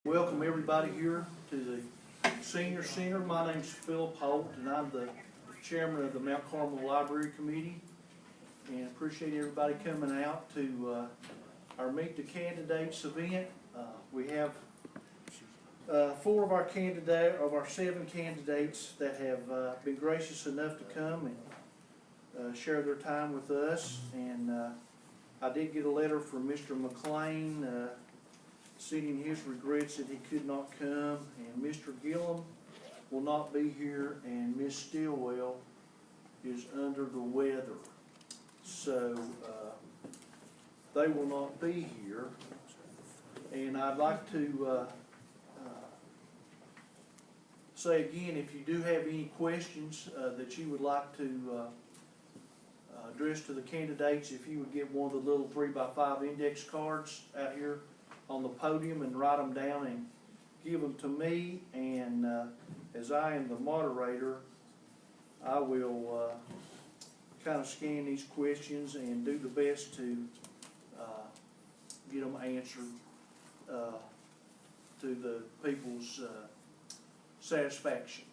Welcome everybody here to the Senior Center. My name's Philip Holt and I'm the chairman of the Mount Carmel Library Committee. And appreciate everybody coming out to our Meet the Candidates event. We have 4 of our 7 candidates that have been gracious enough to come and share their time with us. And I did get a letter from Mr. McLean stating his regrets that he could not come, and Mr. Gillum will not be here, and Miss Stillwell is under the weather. So they will not be here. And I'd like to say again, if you do have any questions that you would like to address to the candidates, if you would get one of the little 3x5 index cards out here on the podium and write them down and give them to me, and as I am the moderator, I will kind of scan these questions and do the best to get them answered to the people's satisfaction.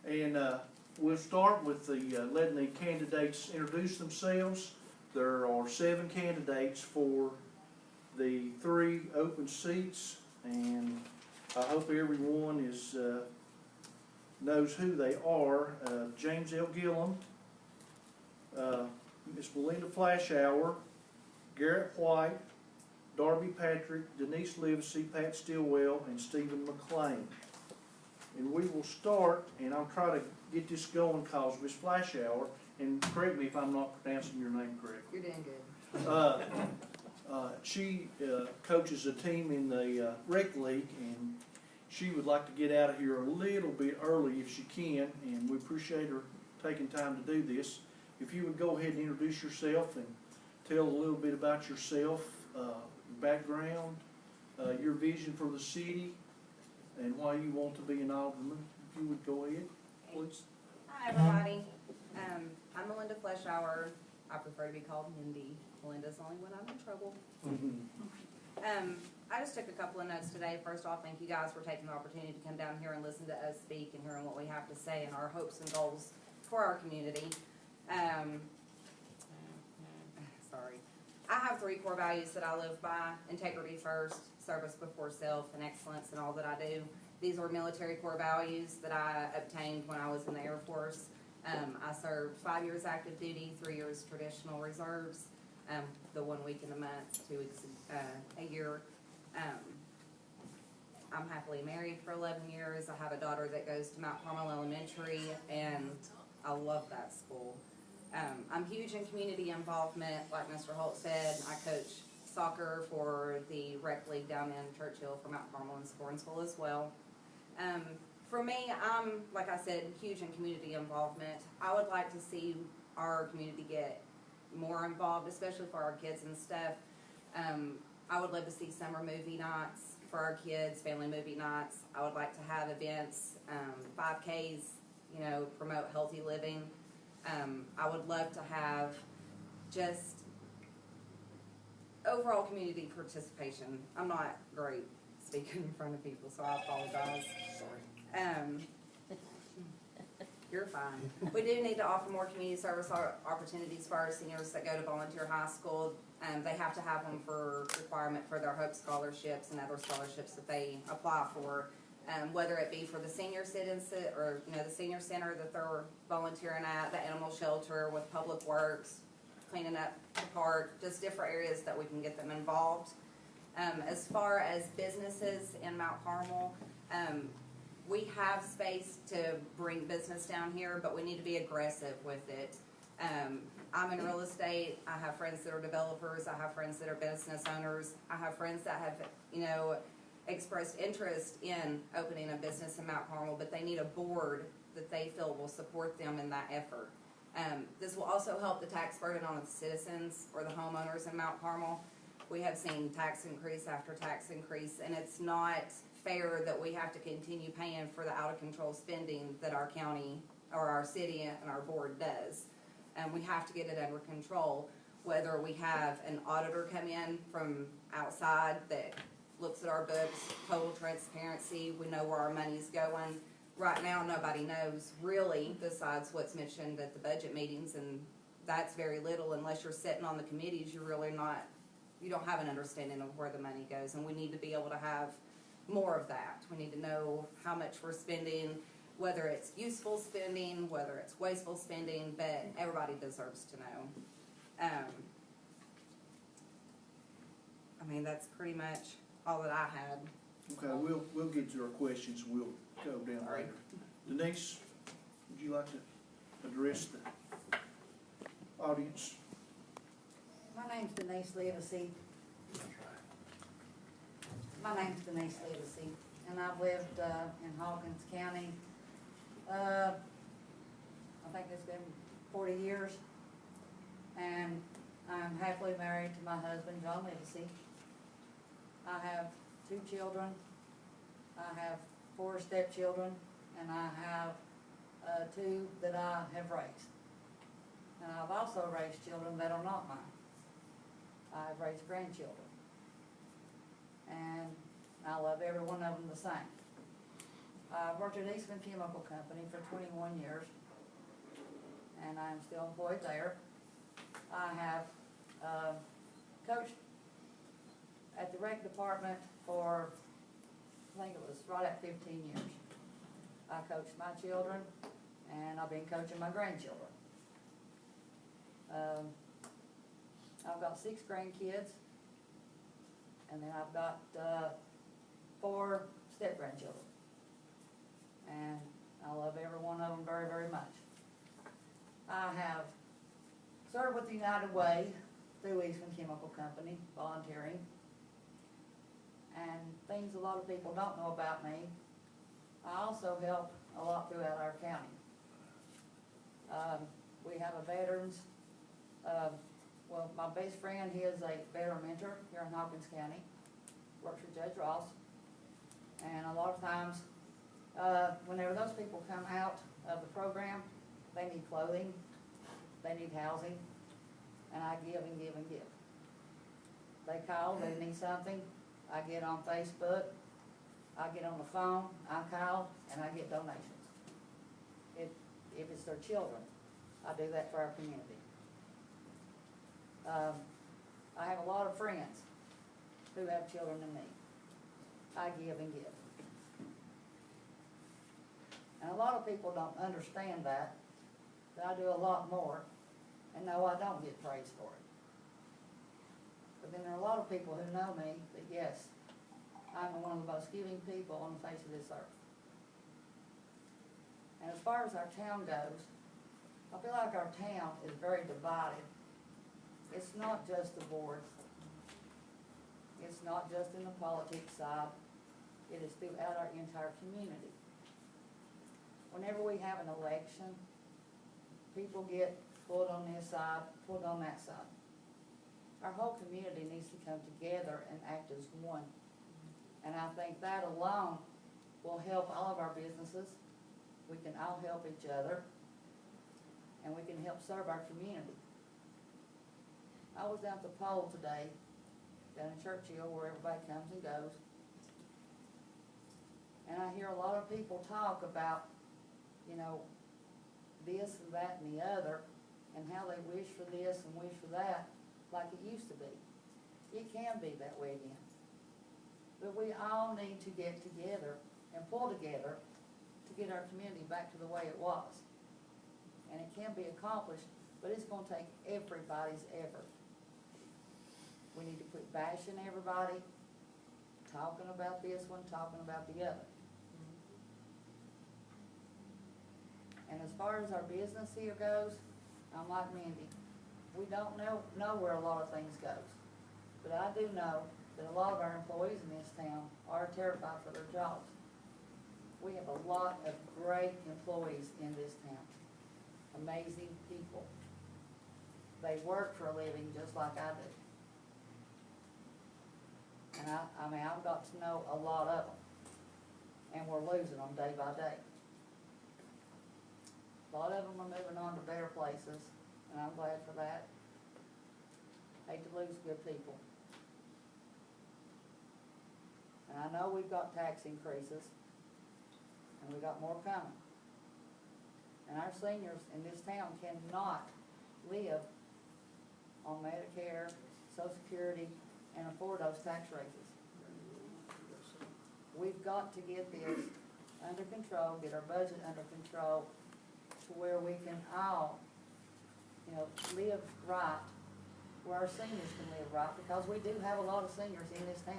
And we'll start with the letting the candidates introduce themselves. There are 7 candidates for the 3 open seats, and I hope everyone is knows who they are. James L. Gillum, Miss Belinda Flashour, Garrett White, Darby Patrick, Denise Livesey, Pat Stillwell, and Stephen McLean. And we will start, and I'll try to get this going because Miss Flashour, and correct me if I'm not pronouncing your name correctly. You're doing good. She coaches a team in the rec league, and she would like to get out of here a little bit early if she can, and we appreciate her taking time to do this. If you would go ahead and introduce yourself and tell a little bit about yourself, your background, your vision for the city, and why you want to be an alderman. If you would go ahead, please. Hi, everybody. I'm Melinda Flashour. I prefer to be called Mindy. Melinda's only when I'm in trouble. I just took a couple of notes today. First off, thank you guys for taking the opportunity to come down here and listen to us speak and hearing what we have to say and our hopes and goals for our community. Sorry. I have 3 core values that I live by: integrity first, service before self, and excellence in all that I do. These were military core values that I obtained when I was in the Air Force. I served 5 years active duty, 3 years traditional reserves, the 1 week in the month, 2 weeks a year. I'm happily married for 11 years. I have a daughter that goes to Mount Carmel Elementary, and I love that school. I'm huge in community involvement. Like Mr. Holt said, I coach soccer for the rec league down in Churchill for Mount Carmel and Scornsville as well. For me, I'm, like I said, huge in community involvement. I would like to see our community get more involved, especially for our kids and stuff. I would love to see summer movie nights for our kids, family movie nights. I would like to have events, 5Ks, promote healthy living. I would love to have just overall community participation. I'm not great speaking in front of people, so I apologize. Sorry. You're fine. We do need to offer more community service opportunities for our seniors that go to volunteer high school. They have to have them for requirement for their Hope scholarships and other scholarships that they apply for. Whether it be for the senior citizen or the senior center that they're volunteering at, the animal shelter, with public works, cleaning up the park, just different areas that we can get them involved. As far as businesses in Mount Carmel, we have space to bring business down here, but we need to be aggressive with it. I'm in real estate. I have friends that are developers. I have friends that are business owners. I have friends that have, expressed interest in opening a business in Mount Carmel, but they need a board that they feel will support them in that effort. This will also help the tax burden on the citizens or the homeowners in Mount Carmel. We have seen tax increase after tax increase, and it's not fair that we have to continue paying for the out-of-control spending that our county or our city and our board does. And we have to get it under control, whether we have an auditor come in from outside that looks at our books, total transparency, we know where our money's going. Right now, nobody knows really, besides what's mentioned at the budget meetings, and that's very little. Unless you're sitting on the committees, you're really not, you don't have an understanding of where the money goes, and we need to be able to have more of that. We need to know how much we're spending, whether it's useful spending, whether it's wasteful spending, but everybody deserves to know. I mean, that's pretty much all that I had. Okay, we'll get to our questions, and we'll go down All right. later. Denise, would you like to address the audience? My name's Denise Livesey. And I've lived in Hawkins County, I think it's been 40 years. And I'm happily married to my husband, John Livesey. I have 2 children. I have 4 stepchildren, and I have 2 that I have raised. And I've also raised children that are not mine. I've raised grandchildren. And I love every one of them the same. I've worked at Eastman Chemical Company for 21 years, and I'm still employed there. I have coached at the rec department for, I think it was right at 15 years. I coached my children, and I've been coaching my grandchildren. I've got 6 grandkids, and then I've got 4 step-grandchildren. And I love every one of them very, very much. I have served with the United Way through Eastman Chemical Company, volunteering. And things a lot of people don't know about me, I also help a lot throughout our county. We have a veterans, well, my best friend, he is a veteran mentor here in Hawkins County, works for Judge Ross. And a lot of times, whenever those people come out of the program, they need clothing, they need housing, and I give and give and give. They call, they need something, I get on Facebook, I get on the phone, I call, and I get donations. If it's their children, I do that for our community. I have a lot of friends who have children in need. I give and give. And a lot of people don't understand that I do a lot more, and no, I don't get praised for it. But then there are a lot of people who know me that yes, I'm one of the most giving people on the face of this earth. And as far as our town goes, I feel like our town is very divided. It's not just the boards. It's not just in the politics side. It is throughout our entire community. Whenever we have an election, people get pulled on this side, pulled on that side. Our whole community needs to come together and act as one. And I think that alone will help all of our businesses. We can all help each other, and we can help serve our community. I was down at the poll today, down in Churchill, where everybody comes and goes. And I hear a lot of people talk about, you know, this and that and the other, and how they wish for this and wish for that, like it used to be. It can be that way again. But we all need to get together and pull together to get our community back to the way it was. And it can be accomplished, but it's gonna take everybody's effort. We need to quit bashing everybody, talking about this one, talking about the other. And as far as our business here goes, I'm like Mindy. We don't know where a lot of things goes. But I do know that a lot of our employees in this town are terrified for their jobs. We have a lot of great employees in this town. Amazing people. They work for a living just like I do. And I mean, I've got to know a lot of them. And we're losing them day by day. A lot of them are moving on to better places, and I'm glad for that. Hate to lose good people. And I know we've got tax increases, and we got more coming. And our seniors in this town cannot live on Medicare, Social Security, and afford those tax raises. We've got to get this under control, get our budget under control, to where we can all, live right, where our seniors can live right, because we do have a lot of seniors in this town.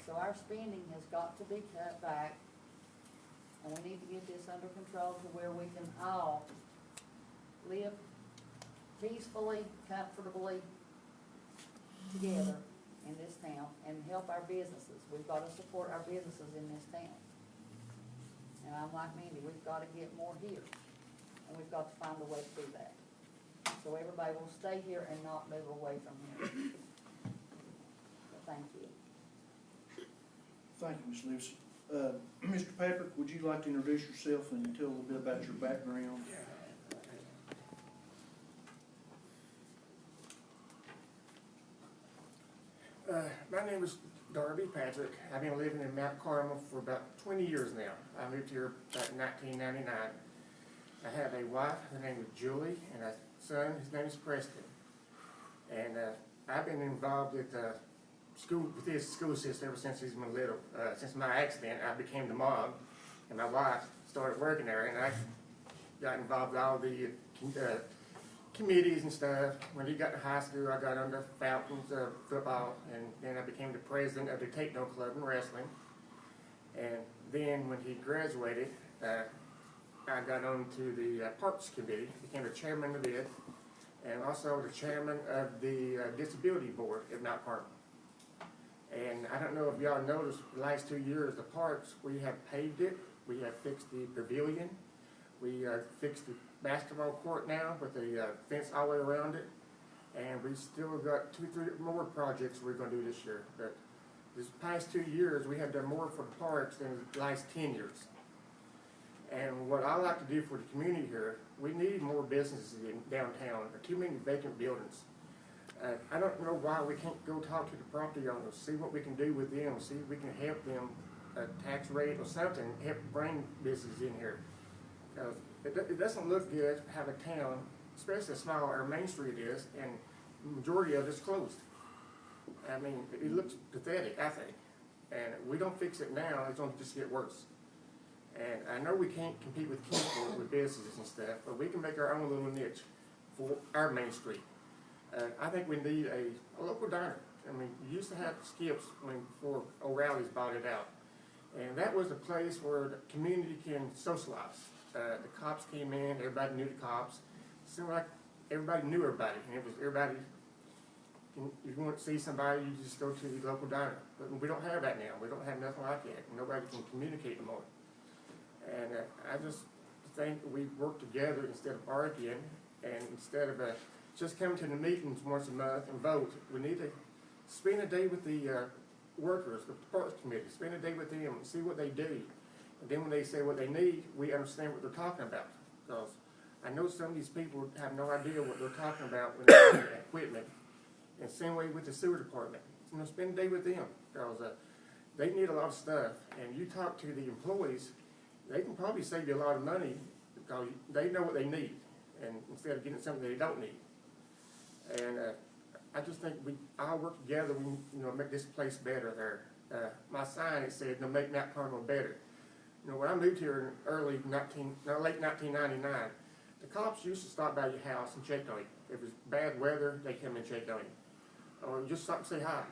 So our spending has got to be cut back, and we need to get this under control to where we can all live peacefully, comfortably together in this town and help our businesses. We've got to support our businesses in this town. And I'm like Mandy, we've got to get more here, and we've got to find a way to do that. So everybody will stay here and not move away from here. But thank you. Thank you, Ms. Lewis. Mr. Patrick, would you like to introduce yourself and tell a little bit about your background? My name is Darby Patrick. I've been living in Mount Carmel for about 20 years now. I moved here about 1999. I have a wife, her name is Julie, and a son, his name is Preston. And I've been involved with this school system ever since he's been little. Since my accident, I became the mom, and my wife started working there, and I got involved with all the committees and stuff. When he got to high school, I got under Falcons football, and then I became the president of the Taekwondo club in wrestling. And then when he graduated, I got on to the Parks Committee, became the chairman of it, and also the chairman of the Disability Board at Mount Carmel. And I don't know if y'all noticed, the last 2 years, the parks, we have paved it, we have fixed the pavilion, we fixed the basketball court now with the fence all the way around it, and we still got 2-3 more projects we're going to do this year. But this past 2 years, we have done more for the parks than the last 10 years. And what I like to do for the community here, we need more businesses in downtown. There are too many vacant buildings. I don't know why we can't go talk to the property owners, see what we can do with them, see if we can help them, a tax rate or something, help bring business in here. Because it doesn't look good to have a town, especially as small our Main Street is, and the majority of it's closed. I mean, it looks pathetic, I think. And if we don't fix it now, it's going to just get worse. And I know we can't compete with Kingsport with businesses and stuff, but we can make our own little niche for our Main Street. I think we need a local diner. I mean, you used to have Skips before O'Reilly's bought it out. And that was a place where the community can socialize. The cops came in, everybody knew the cops. It seemed like everybody knew everybody. And it was everybody, if you want to see somebody, you just go to the local diner. But we don't have that now. We don't have nothing like that. Nobody can communicate no more. And I just think we work together instead of arguing, and instead of just coming to the meetings once a month and vote. We need to spend a day with the workers, the Parks Committee, spend a day with them and see what they do. And then when they say what they need, we understand what they're talking about. Because I know some of these people have no idea what they're talking about when they're doing equipment. And same way with the sewer department. Spend a day with them, because they need a lot of stuff. And you talk to the employees, they can probably save you a lot of money because they know what they need, and instead of getting something they don't need. And I just think we all work together. We make this place better. There, my sign it said, "Make Mount Carmel better." When I moved here in late 1999, the cops used to stop by your house and check on you. If it was bad weather, they come and check on you, or just stop and say hi.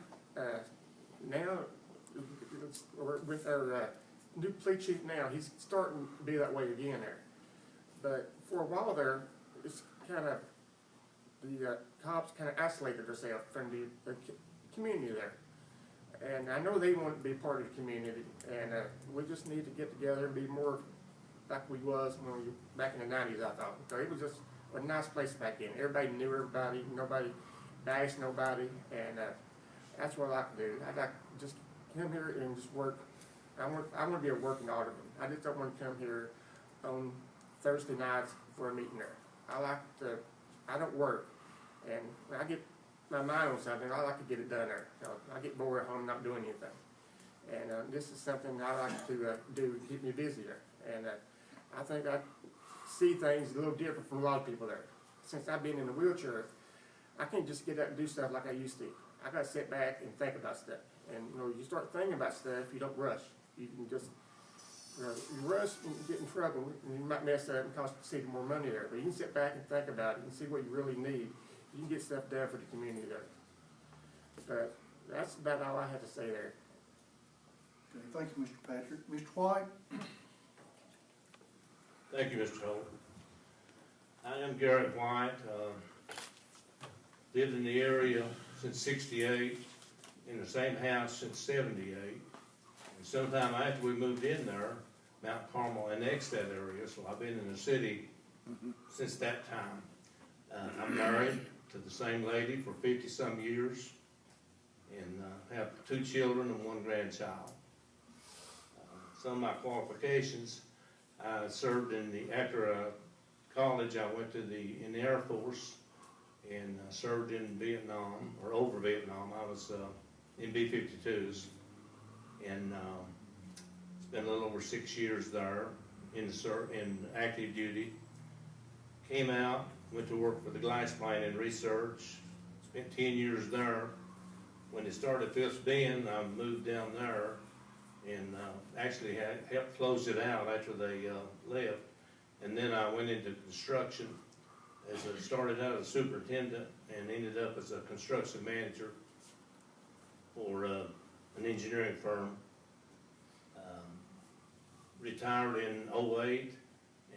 Now, with our new police chief now, he's starting to be that way again there. But for a while there, it's kind of the cops kind of isolated themselves from the community there. And I know they want to be part of the community, and we just need to get together and be more like we was when we back in the 90s, I thought. So it was just a nice place back then. Everybody knew everybody, nobody bashed nobody, and that's what I like to do. I like to just come here and just work. I want to be a working alderman. I just don't want to come here on Thursday nights for a meeting there. I don't work. And when I get my mind on something, I like to get it done there. I get bored at home not doing anything. And this is something I like to do to keep me busier. And I think I see things a little different from a lot of people there. Since I've been in a wheelchair, I can't just get up and do stuff like I used to. I gotta sit back and think about stuff. And you start thinking about stuff, you don't rush. You can just you rush and get in trouble, and you might mess up and cost the city more money there. But you can sit back and think about it and see what you really need. You can get stuff done for the community there. But that's about all I have to say there. Okay, thank you, Mr. Patrick. Mr. White? Thank you, Mr. Holt. I am Garrett White. Lived in the area since '68, in the same house since '78. And sometime after we moved in there, Mount Carmel annexed that area, so I've been in the city since that time. I'm married to the same lady for 50-some years, and have 2 children and 1 grandchild. Some of my qualifications, I served after college, I went in the Air Force and served in Vietnam, or over Vietnam. I was in B-52s, and spent a little over 6 years there in active duty. Came out, went to work for the glass plant in research, spent 10 years there. When it started Fifth Bend, I moved down there and actually helped close it out after they left. And then I went into construction. Started out as a superintendent and ended up as a construction manager for an engineering firm. Retired in '08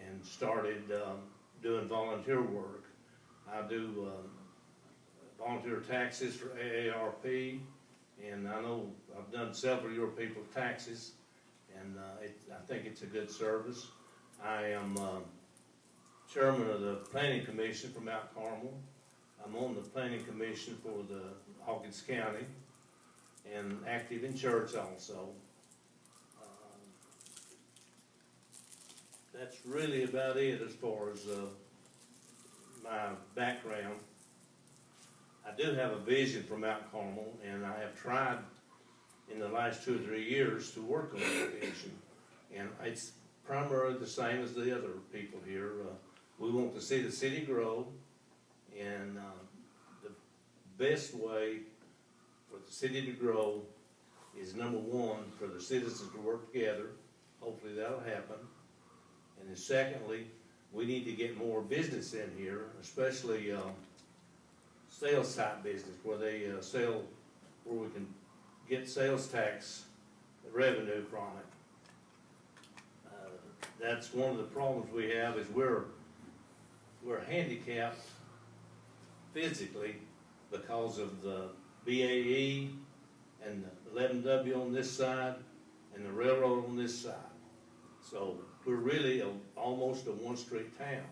and started doing volunteer work. I do volunteer taxes for AARP, and I know I've done several of your people's taxes, and I think it's a good service. I am chairman of the planning commission for Mount Carmel. I'm on the planning commission for the Hawkins County, and active in church also. That's really about it as far as my background. I do have a vision for Mount Carmel, and I have tried in the last 2 or 3 years to work on that vision. And it's primarily the same as the other people here. We want to see the city grow, and the best way for the city to grow is, number one, for the citizens to work together. Hopefully that'll happen. And then secondly, we need to get more business in here, especially sales type business, where they sell, where we can get sales tax revenue from it. That's one of the problems we have, is we're handicapped physically because of the BAE and the 11W on this side and the railroad on this side. So we're really almost a one-street town,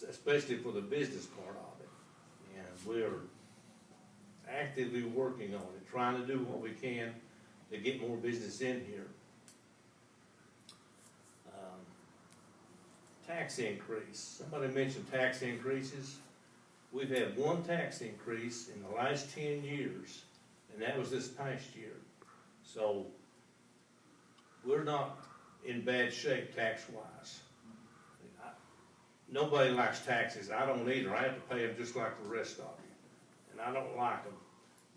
especially for the business part of it. And we're actively working on it, trying to do what we can to get more business in here. Tax increase. Somebody mentioned tax increases. We've had 1 tax increase in the last 10 years, and that was this past year. So we're not in bad shape tax-wise. Nobody likes taxes. I don't either. I have to pay them just like the rest of you, and I don't like them.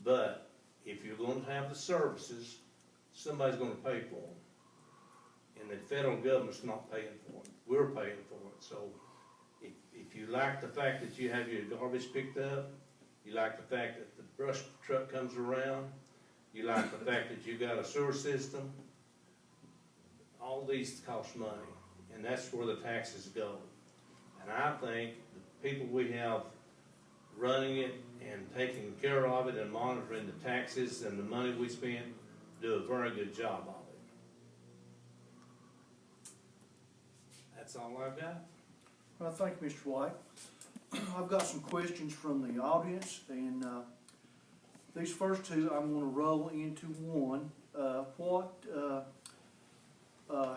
But if you're going to have the services, somebody's going to pay for them, and the federal government's not paying for them. We're paying for it. So if you like the fact that you have your garbage picked up, you like the fact that the brush truck comes around, you like the fact that you got a sewer system, all these cost money, and that's where the taxes go. And I think the people we have running it and taking care of it and monitoring the taxes and the money we spend do a very good job of it. That's all I've got. Well, thank you, Mr. White. I've got some questions from the audience, and these first 2 I'm going to roll into one.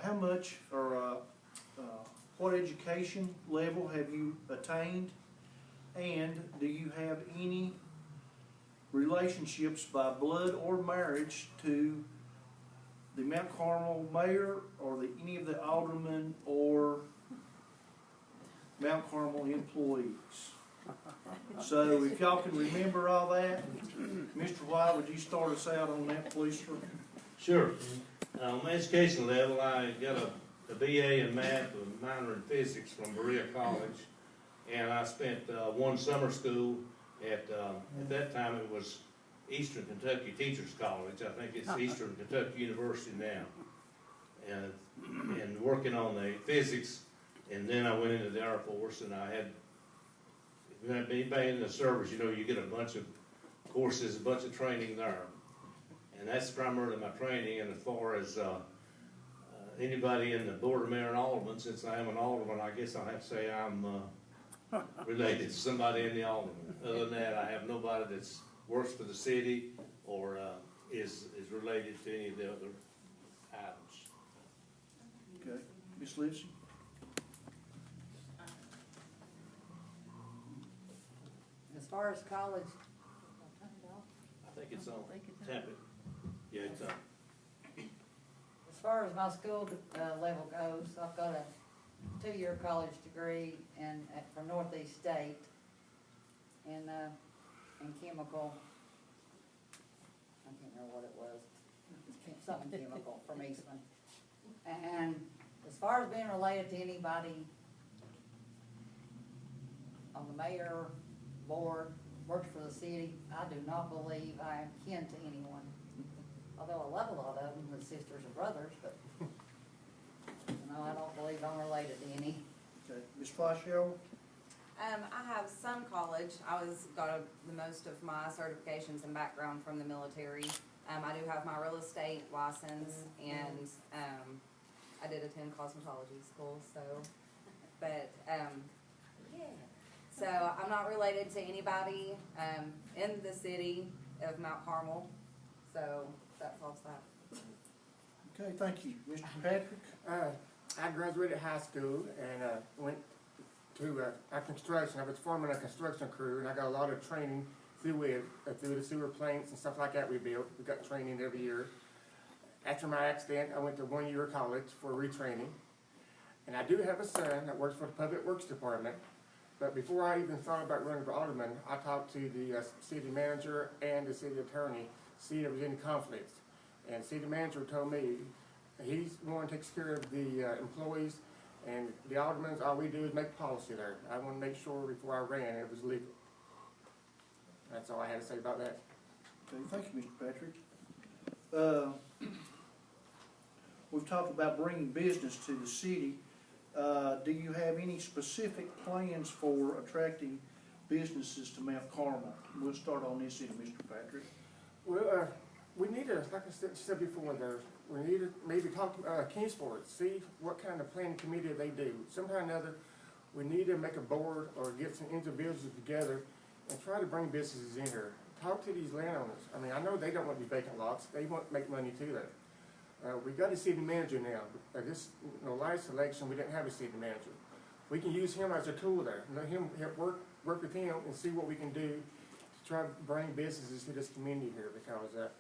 How much or what education level have you attained, and do you have any relationships by blood or marriage to the Mount Carmel mayor or any of the aldermen or Mount Carmel employees. So if y'all can remember all that, Mr. White, would you start us out on that, please, sir? Sure. On the education level, I got a BA in math, a minor in physics from Berea College, and I spent one summer school at that time it was Eastern Kentucky Teachers College. I think it's Eastern Kentucky University now. And working on the physics, and then I went into the Air Force, and I had, if you have anybody in the service, you know, you get a bunch of courses, a bunch of training there. And that's primarily my training. And as far as anybody in the Board of Mayor and Alderman, since I am an Alderman, I guess I'll have to say I'm related to somebody in the Alderman. Other than that, I have nobody that's works for the city or is related to any of the other items. Okay, Ms. Livesey? As far as college, I think it's on. Tap it. Yeah, it's on. as far as my school level goes, I've got a 2-year college degree from Northeast State in chemical. I can't remember what it was. Something chemical from Eastman. And as far as being related to anybody on the mayor, board, works for the city, I do not believe I am kin to anyone. Although I love a lot of them with sisters and brothers, but, no, I don't believe I'm related to any. Okay, Ms. Fleischauer? I have some college. Got the most of my certifications and background from the military. I do have my real estate license, and I did attend cosmetology school. So, but yeah. So I'm not related to anybody in the city of Mount Carmel. So that solves that. Okay, thank you. Mr. Patrick? I graduated high school and went to construction. I was forming a construction crew, and I got a lot of training through it, through the sewer plants and stuff like that we built. We got training every year. After my accident, I went to 1-year college for retraining. And I do have a son that works for the Public Works Department. But before I even thought about running for alderman, I talked to the city manager and the city attorney, see if there was any conflicts. And the city manager told me he's the one who takes care of the employees, and the aldermen, all we do is make policy there. I want to make sure before I ran it was legal. That's all I had to say about that. Okay, thank you, Mr. Patrick. We've talked about bringing business to the city. Do you have any specific plans for attracting businesses to Mount Carmel? We'll start on this end, Mr. Patrick. Well, we need to, like I said before, we need to maybe talk to Kingsport, see what kind of planning committee they do. Somehow or another, we need to make a board or get some individuals together and try to bring businesses in here. Talk to these landowners. I mean, I know they don't want to be vacant lots. They want to make money too there. We got a city manager now. This last election, we didn't have a city manager. We can use him as a tool there. Let him work with him and see what we can do to try to bring businesses to this community here, because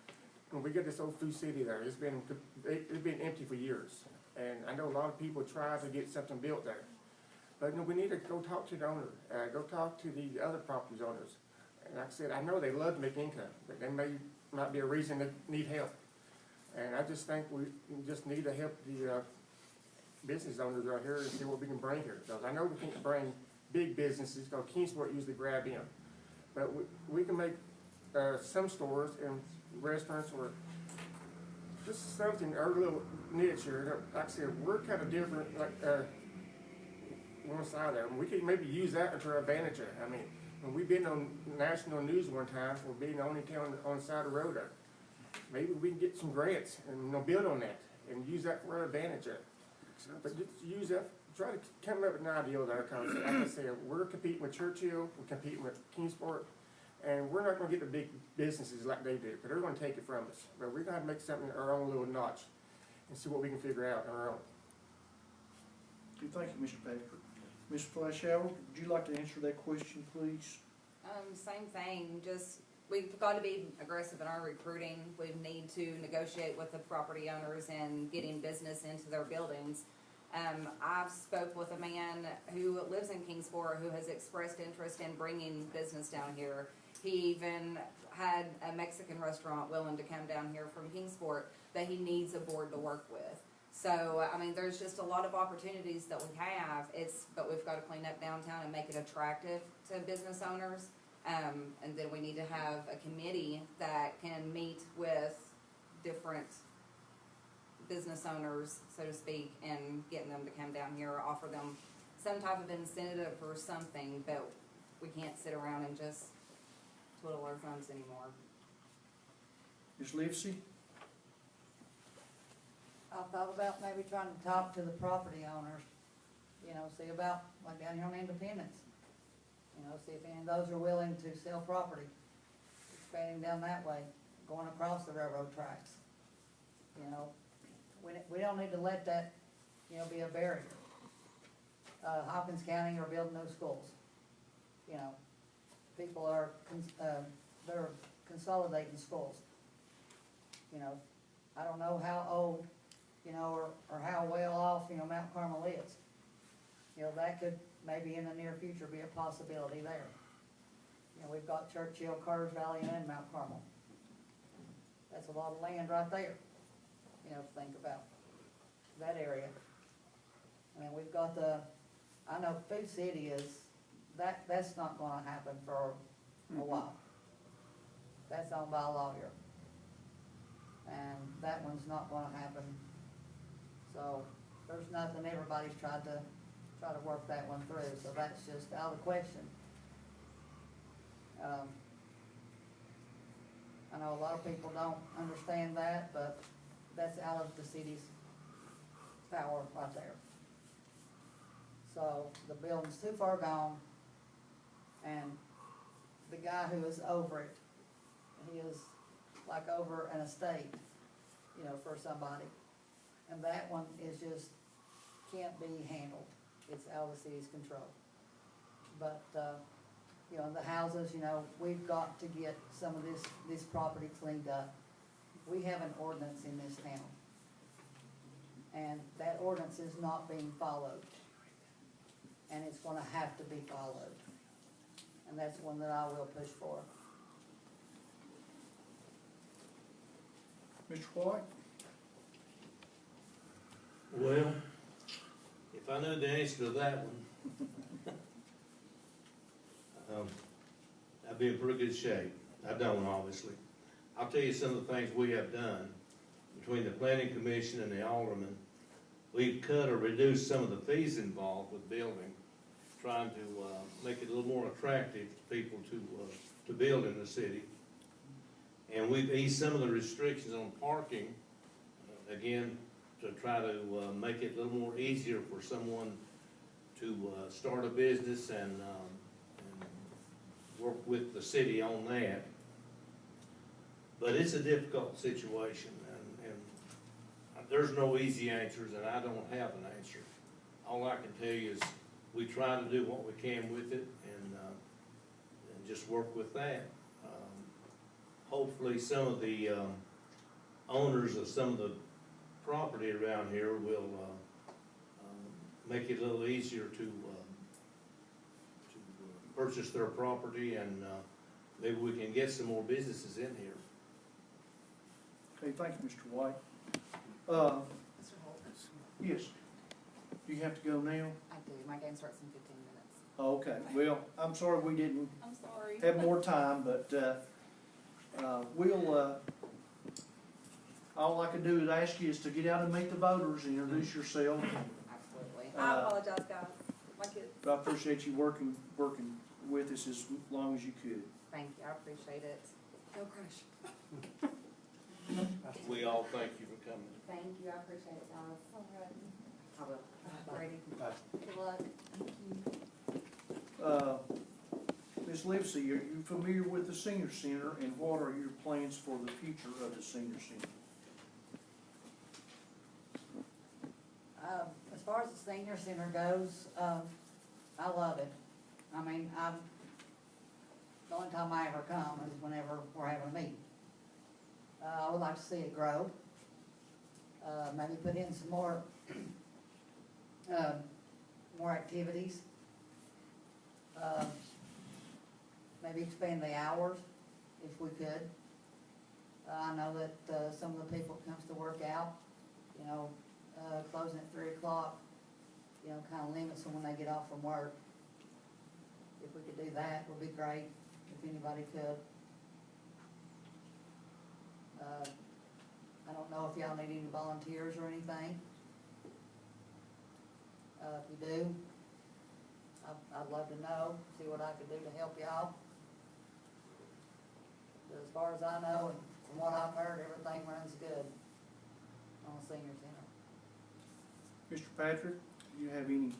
when we get this old food city there, it's been empty for years. And I know a lot of people try to get something built there. But we need to go talk to the owner, go talk to the other properties owners. And like I said, I know they love to make income, but they might be a reason they need help. And I just think we just need to help the business owners out here and see what we can bring here. Because I know we can't bring big businesses, because Kingsport usually grab in. But we can make some stores and restaurants or just something, our little niche here. Like I said, we're kind of different, like one side there. We could maybe use that to our advantage there. I mean, when we've been on national news one time for being the only town on the side of the road there, maybe we can get some grants and build on that and use that for our advantage there. But just use that, try to come up with an idea there, because like I said, we're competing with Churchill, we're competing with Kingsport, and we're not gonna get the big businesses like they do, but they're gonna take it from us. But we're gonna make something our own little notch and see what we can figure out on our own. Thank you, Mr. Patrick. Ms. Fleischauer, would you like to answer that question, please? Same thing, just we've got to be aggressive in our recruiting. We need to negotiate with the property owners and getting business into their buildings. I've spoke with a man who lives in Kingsport who has expressed interest in bringing business down here. He even had a Mexican restaurant willing to come down here from Kingsport, but he needs a board to work with. So, I mean, there's just a lot of opportunities that we have. But we've got to clean up downtown and make it attractive to business owners. And then we need to have a committee that can meet with different business owners, so to speak, and getting them to come down here, offer them some type of incentive or something, but we can't sit around and just twiddle our thumbs anymore. Ms. Livesey? I thought about maybe trying to talk to the property owners, you know, see about, like down here on Independence. You know, see if any of those are willing to sell property, expanding down that way, going across the railroad tracks. You know, we don't need to let that, you know, be a barrier. Hopkins County are building those schools. You know, people are, they're consolidating schools. You know, I don't know how old, you know, or how well off, you know, Mount Carmel is. You know, that could maybe in the near future be a possibility there. You know, we've got Churchill, Carter's Valley, and Mount Carmel. That's a lot of land right there, you know, to think about that area. I mean, we've got I know Food City that's not gonna happen for a while. That's owned by a lawyer. And that one's not gonna happen. So, there's nothing, everybody's tried to work that one through, so that's just out of the question. I know a lot of people don't understand that, but that's out of the city's power right there. So, the building's too far gone, and the guy who is over it, he is like over an estate, you know, for somebody. And that one is just, can't be handled. It's out of the city's control. But, you know, the houses, you know, we've got to get some of this property cleaned up. We have an ordinance in this town. And that ordinance is not being followed. And it's gonna have to be followed. And that's one that I will push for. Mr. White? Well, if I knew the answer to that one, I'd be in pretty good shape. I don't, obviously. I'll tell you some of the things we have done between the planning commission and the alderman. We've cut or reduced some of the fees involved with building, trying to make it a little more attractive to people to build in the city. And we've eased some of the restrictions on parking, again, to try to make it a little more easier for someone to start a business and work with the city on that. But it's a difficult situation, and there's no easy answers, and I don't have an answer. All I can tell you is we try to do what we can with it and just work with that. Hopefully some of the owners of some of the property around here will make it a little easier to purchase their property, and maybe we can get some more businesses in here. Okay, thank you, Mr. White. Mr. Holt? Yes. Do you have to go now? I do. My game starts in 15 minutes. Oh, okay, well, I'm sorry we didn't I'm sorry. have more time, but all I can do is ask you is to get out and meet the voters, introduce yourself. Absolutely. I apologize, guys. My kids. But I appreciate you working with us as long as you could. Thank you. I appreciate it. No crush. We all thank you for coming. Thank you. I appreciate it, guys. All right. I will. Brady. Good luck. Ms. Livesey, are you familiar with the senior center, and what are your plans for the future of the senior center? As far as the senior center goes, I love it. I mean, The only time I ever come is whenever we're having a meeting. I would like to see it grow. Maybe put in some more, more activities. Maybe expand the hours if we could. I know that, some of the people that comes to work out, you know, closing at 3 o'clock, you know, kind of limits them when they get off from work. If we could do that, would be great, if anybody could. I don't know if y'all need any volunteers or anything. If you do, I'd love to know, see what I could do to help y'all. But as far as I know, and from what I've heard, everything runs good on the senior center. Mr. Patrick, do you have any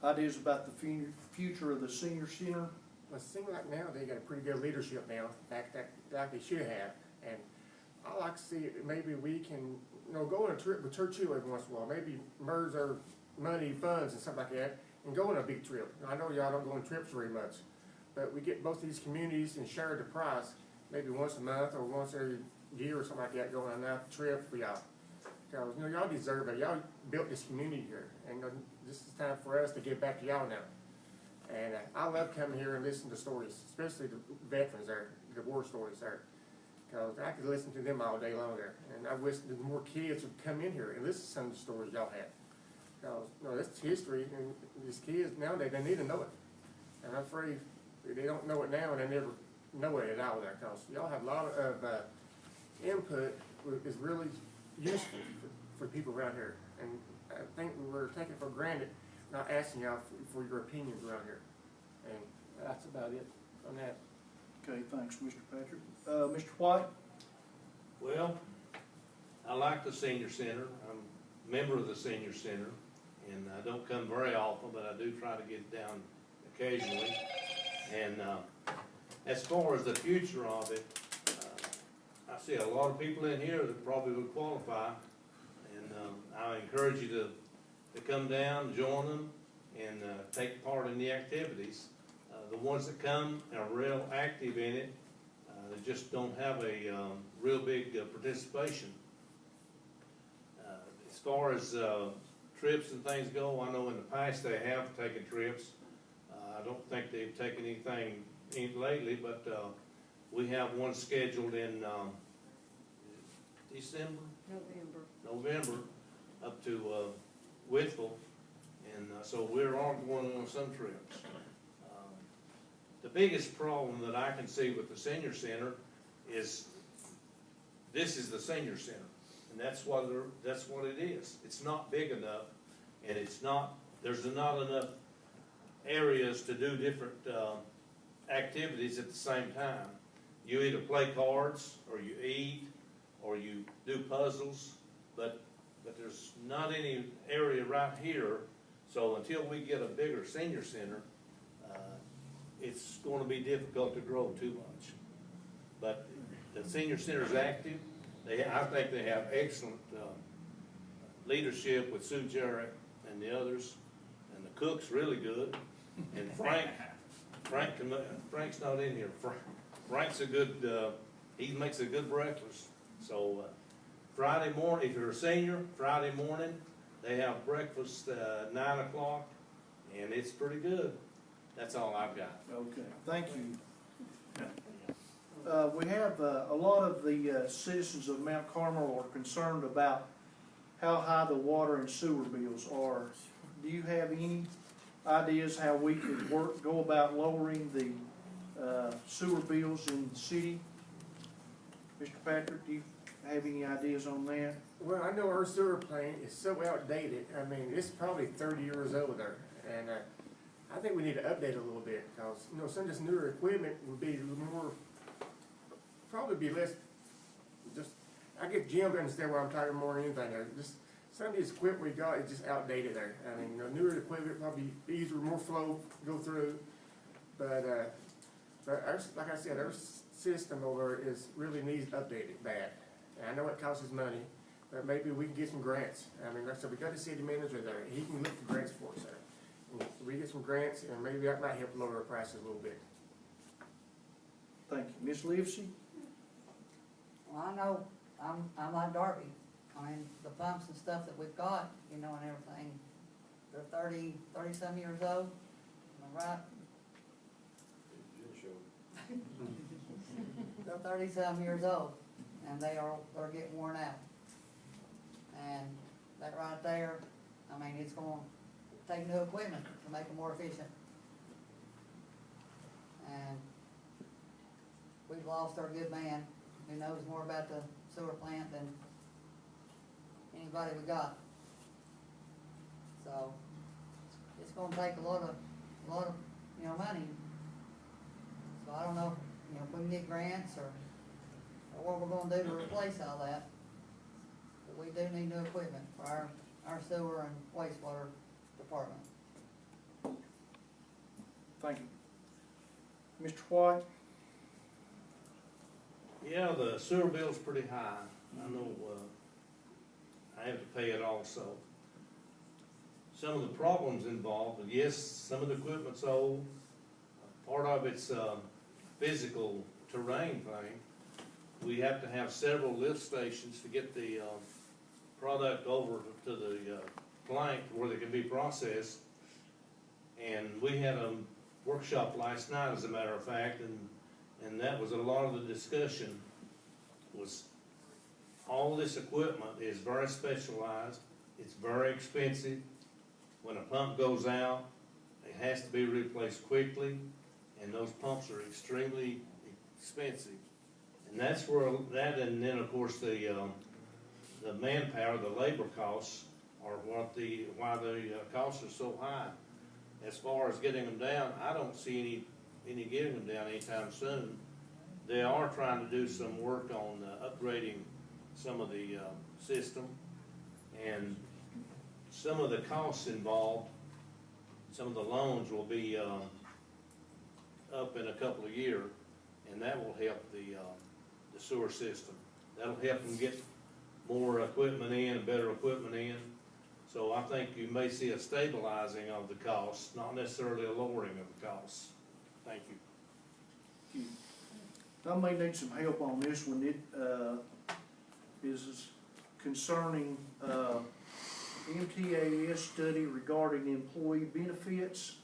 ideas about the future of the senior center? Well, it seems like now they got a pretty good leadership now, in fact, that they should have. And I like to see, maybe we can, you know, go on a trip with Churchill every once in a while, maybe merge our money, funds and stuff like that, and go on a big trip. I know y'all don't go on trips very much, but we get both these communities and share the price, maybe once a month or once every year or something like that, going on a trip for y'all. Because, you know, y'all deserve it. Y'all built this community here, and this is time for us to give back to y'all now. And I love coming here and listening to stories, especially the veterans there, the war stories there. Because I could listen to them all day long there. And I wish that more kids would come in here and listen to some of the stories y'all have. Because, you know, that's history, and these kids nowadays, they need to know it. And I'm afraid they don't know it now, and they never know it at all there. Because y'all have a lot of input is really useful for people around here. And I think we're taking for granted, not asking y'all for your opinions around here. And that's about it on that. Okay, thanks, Mr. Patrick. Mr. White? Well, I like the senior center. I'm a member of the senior center, and I don't come very often, but I do try to get down occasionally. And as far as the future of it, I see a lot of people in here that probably would qualify, and I encourage you to come down, join them, and take part in the activities. The ones that come are real active in it. They just don't have a real big participation. As far as trips and things go, I know in the past they have taken trips. I don't think they've taken anything lately, but we have one scheduled in December? November, up to Whitfield, and so we're all going on some trips. The biggest problem that I can see with the senior center is this is the senior center, and that's what it is. It's not big enough, and there's not enough areas to do different activities at the same time. You either play cards, or you eat, or you do puzzles, but there's not any area right here. So until we get a bigger senior center, it's going to be difficult to grow too much. But the senior center is active. I think they have excellent leadership with Sue Jarrett and the others, and the cook's really good. And Frank's not in here. Frank's a good. He makes a good breakfast. So Friday morning, if you're a senior, Friday morning they have breakfast 9 o'clock, and it's pretty good. That's all I've got. Okay, thank you. We have a lot of the citizens of Mount Carmel are concerned about how high the water and sewer bills are. Do you have any ideas how we could go about lowering the sewer bills in the city? Mr. Patrick, do you have any ideas on that? Well, I know our sewer plant is so outdated. I mean, it's probably 30 years old there, and I think we need to update it a little bit, because, you know, some of this newer equipment would be more, probably be less, just, I get Jim to understand what I'm talking more than anything there. Just, some of this equipment we got is just outdated there. I mean, you know, newer equipment probably easier, more flow go through, but our, like I said, our system over is really needs updated bad. And I know it costs us money, but maybe we can get some grants. I mean, like I said, we got the city manager there. He can look for grants for us there. We get some grants, and maybe that might help lower our prices a little bit. Thank you. Ms. Livesey? Well, I know, I'm like Darby. I mean, the pumps and stuff that we've got, you know, and everything, they're 30-some years old. Am I right? They're 30-some years old, and they're getting worn out. And that right there, I mean, it's gonna take new equipment to make them more efficient. And we've lost our good man who knows more about the sewer plant than anybody we got. So, it's gonna take a lot of, you know, money. So I don't know, you know, if we can get grants or what we're gonna do to replace all that. But we do need new equipment for our sewer and wastewater department. Thank you. Mr. White? Yeah, the sewer bill's pretty high. I know, I have to pay it also. Some of the problems involved, and yes, some of the equipment's old. Part of it's physical terrain thing. We have to have several lift stations to get the product over to the plant where they can be processed. And we had a workshop last night, as a matter of fact, and that was a lot of the discussion, was all this equipment is very specialized, it's very expensive. When a pump goes out, it has to be replaced quickly, and those pumps are extremely expensive. And that's where that, and then of course the manpower, the labor costs are why the costs are so high. As far as getting them down, I don't see any getting them down anytime soon. They are trying to do some work on upgrading some of the system, and some of the costs involved, some of the loans will be up in a couple of years, and that will help the sewer system. That'll help them get more equipment in, better equipment in. So I think you may see a stabilizing of the costs, not necessarily a lowering of the costs. Thank you. I may need some help on this one. It is concerning MTAS study regarding employee benefits.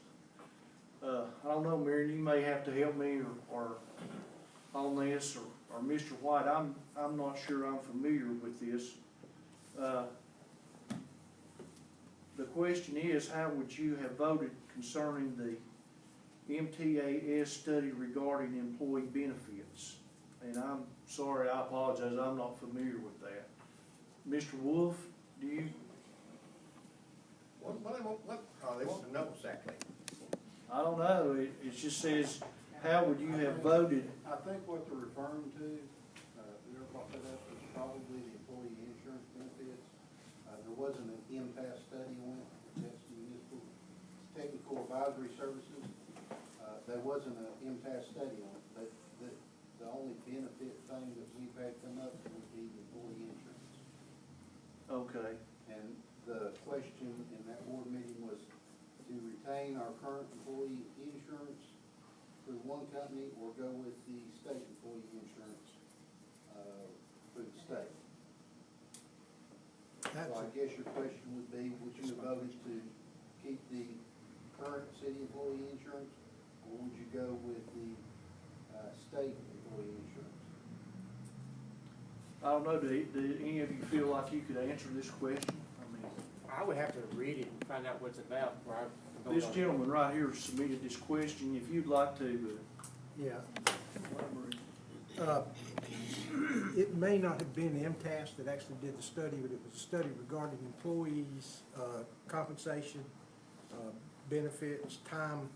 I don't know, Marion, you may have to help me or on this, or Mr. White. I'm not sure I'm familiar with this. The question is, how would you have voted concerning the MTAS study regarding employee benefits? And I'm sorry, I apologize, I'm not familiar with that. Mr. Wolf, do you? What they want to know exactly? I don't know, it just says, how would you have voted? I think what they're referring to, whoever brought that up, is probably the employee insurance benefits. There wasn't an impasse study on it, that's municipal technical advisory services. There wasn't an impasse study on it, but the only benefit thing that we've had come up would be the employee insurance. Okay, And the question in that board meeting was to retain our current employee insurance through one company or go with the state employee insurance through the state. So I guess your question would be, would you have voted to keep the current city employee insurance, or would you go with the state employee insurance? I don't know, do any of you feel like you could answer this question? I mean, I would have to read it and find out what it's about before I can vote this on it. gentleman right here submitted this question, if you'd like to, Yeah, elaborate. it may not have been MTAS that actually did the study, but it was a study regarding employees' compensation, benefits, time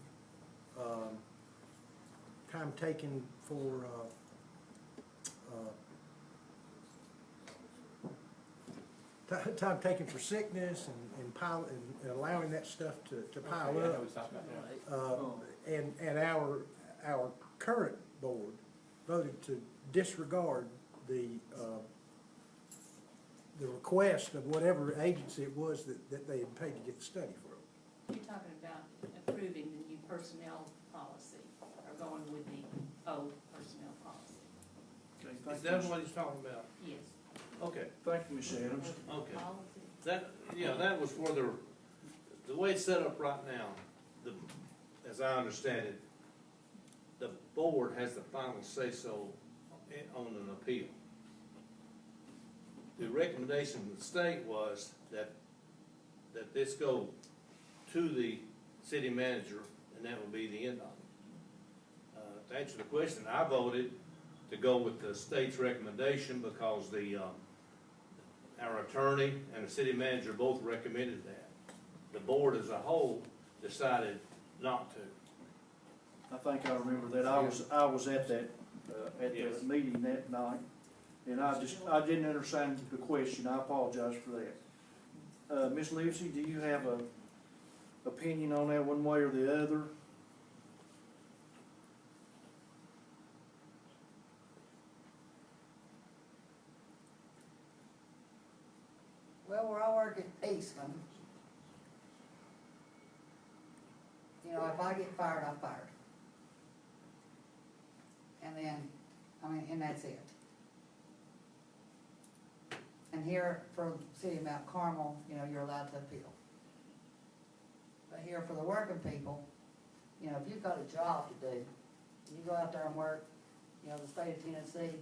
taken for time taken for sickness and allowing that stuff to pile Okay, I know up. what it's talking about now. And our current board voted to disregard the request of whatever agency it was that they had paid to get the study from. You're talking about approving the new personnel policy, or going with the old personnel thank Is you. that what he's talking about? Yes. Okay, Thank you, Ms. Adams. okay. That, yeah, that was for the way it's set up right now, as I understand it, the board has the final say-so on an appeal. The recommendation of the state was that this go to the city manager, and that would be the end of it. To answer the question, I voted to go with the state's recommendation because our attorney and the city manager both recommended that. The board as a whole decided not to. I think I remember that. I was at that, Yes. meeting that night, and I didn't understand the question. I apologize for that. Ms. Livesey, do you have a opinion on that one way or the other? Well, where I work at Eastman, you know, if I get fired, I'm fired. And then, and that's it. And here for the city of Mount Carmel, you know, you're allowed to appeal. But here for the working people, you know, if you've got a job to do, you go out there and work, you know, the state of Tennessee,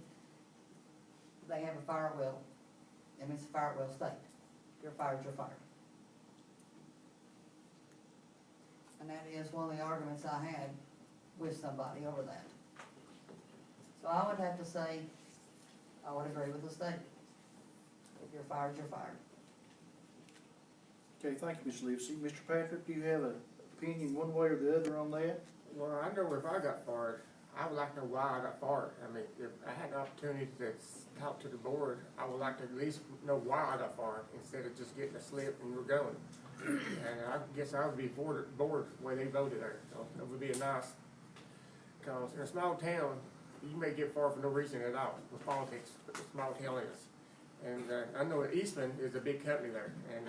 they have a fire well, and it's a fire well state. If you're fired, you're fired. And that is one of the arguments I had with somebody over that. So I would have to say, I would agree with the state. If you're fired, you're fired. Okay, thank you, Ms. Livesey. Mr. Patrick, do you have an opinion one way or the other on that? Well, I know if I got fired, I would like to know why I got fired. I mean, if I had the opportunity to talk to the board, I would like to at least know why I got fired instead of just getting a slip and we're going. And I guess I would be for the board the way they voted there. So it would be a nice, because in a small town, you may get fired for no reason at all with politics, but the small town is. And I know that Eastman is a big company there, and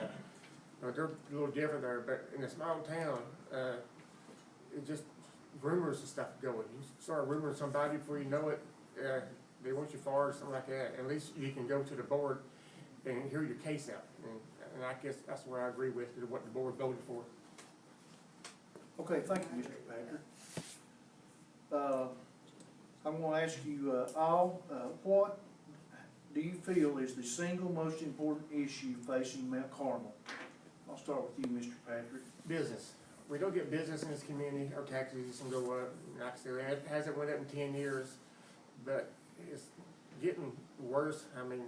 they're a little different there, but in a small town, it just rumors and stuff going. You start rumoring somebody before you know it, they want you fired or something like that. At least you can go to the board and hear your case out. And I guess that's where I agree with what the board voted for. Okay, thank you, Mr. Patrick. I'm gonna ask you, all, what do you feel is the single most important issue facing Mount Carmel? I'll start with you, Mr. Patrick. Business. We don't get business in this community, our taxes just go up. Like I said, it hasn't went up in 10 years, but it's getting worse. I mean,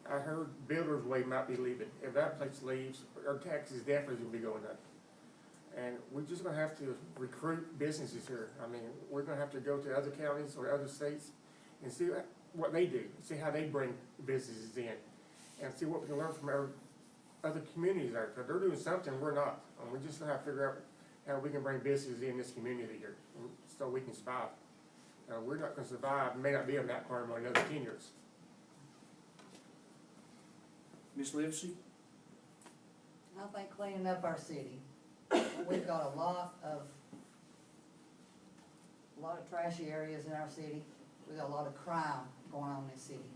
I heard Builders Way might be leaving. If that place leaves, our taxes definitely will be going up. And we're just gonna have to recruit businesses here. I mean, we're gonna have to go to other counties or other states and see what they do, see how they bring businesses in, and see what we can learn from our other communities there, because they're doing something we're not. And we're just gonna have to figure out how we can bring businesses in this community here, so we can survive. We're not gonna survive, may not be in that Carmel in another 10 years. Ms. Livesey? I think cleaning up our city, we've got a lot of trashy areas in our city. We got a lot of crime going on in this city.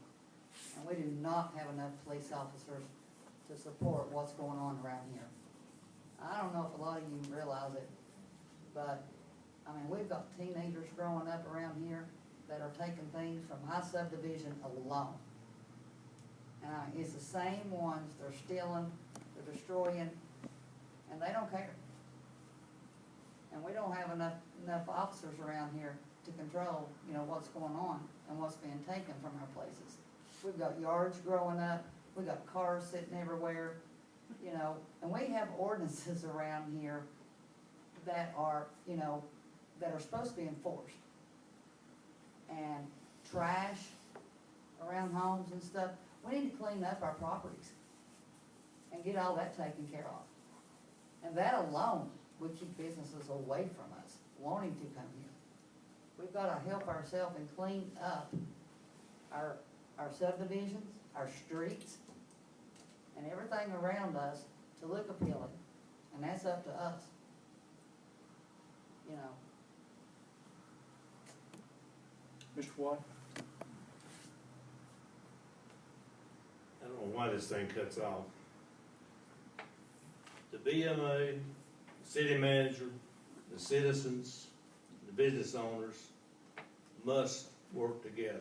And we do not have enough police officers to support what's going on around here. I don't know if a lot of you realize it, but, I mean, we've got teenagers growing up around here that are taking things from my subdivision alone. And it's the same ones, they're stealing, they're destroying, and they don't care. And we don't have enough officers around here to control, you know, what's going on and what's being taken from our places. We've got yards growing up, we've got cars sitting everywhere, you know, and we have ordinances around here that are, you know, that are supposed to be enforced. And trash around homes and stuff, we need to clean up our properties and get all that taken care of. And that alone would keep businesses away from us, wanting to come here. We've got to help ourselves and clean up our subdivisions, our streets, and everything around us to look appealing. And that's up to us. You know. Mr. White? on why this thing cuts off. The BMA, the city manager, the citizens, the business owners must work together.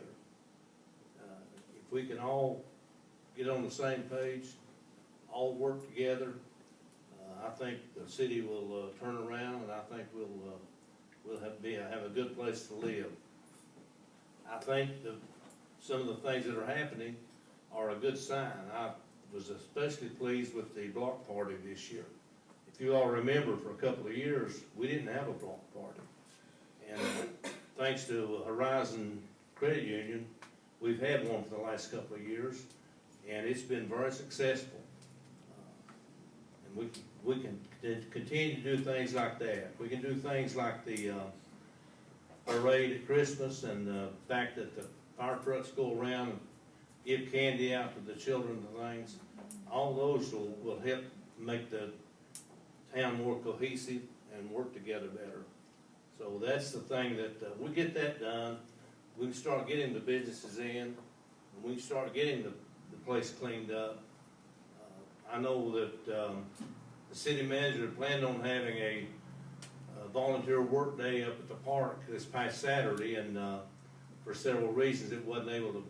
If we can all get on the same page, all work together, I think the city will turn around, and I think we'll have a good place to live. I think some of the things that are happening are a good sign. I was especially pleased with the block party this year. If you all remember, for a couple of years, we didn't have a block party. And thanks to Horizon Credit Union, we've had one for the last couple of years, and it's been very successful. And we can continue to do things like that. We can do things like the parade at Christmas, and the fact that the fire trucks go around and give candy out to the children and things. All those will help make the town more cohesive and work together better. So that's the thing that, we get that done, we can start getting the businesses in, and we can start getting the place cleaned up. I know that the city manager planned on having a volunteer work day up at the park this past Saturday, and for several reasons it wasn't able to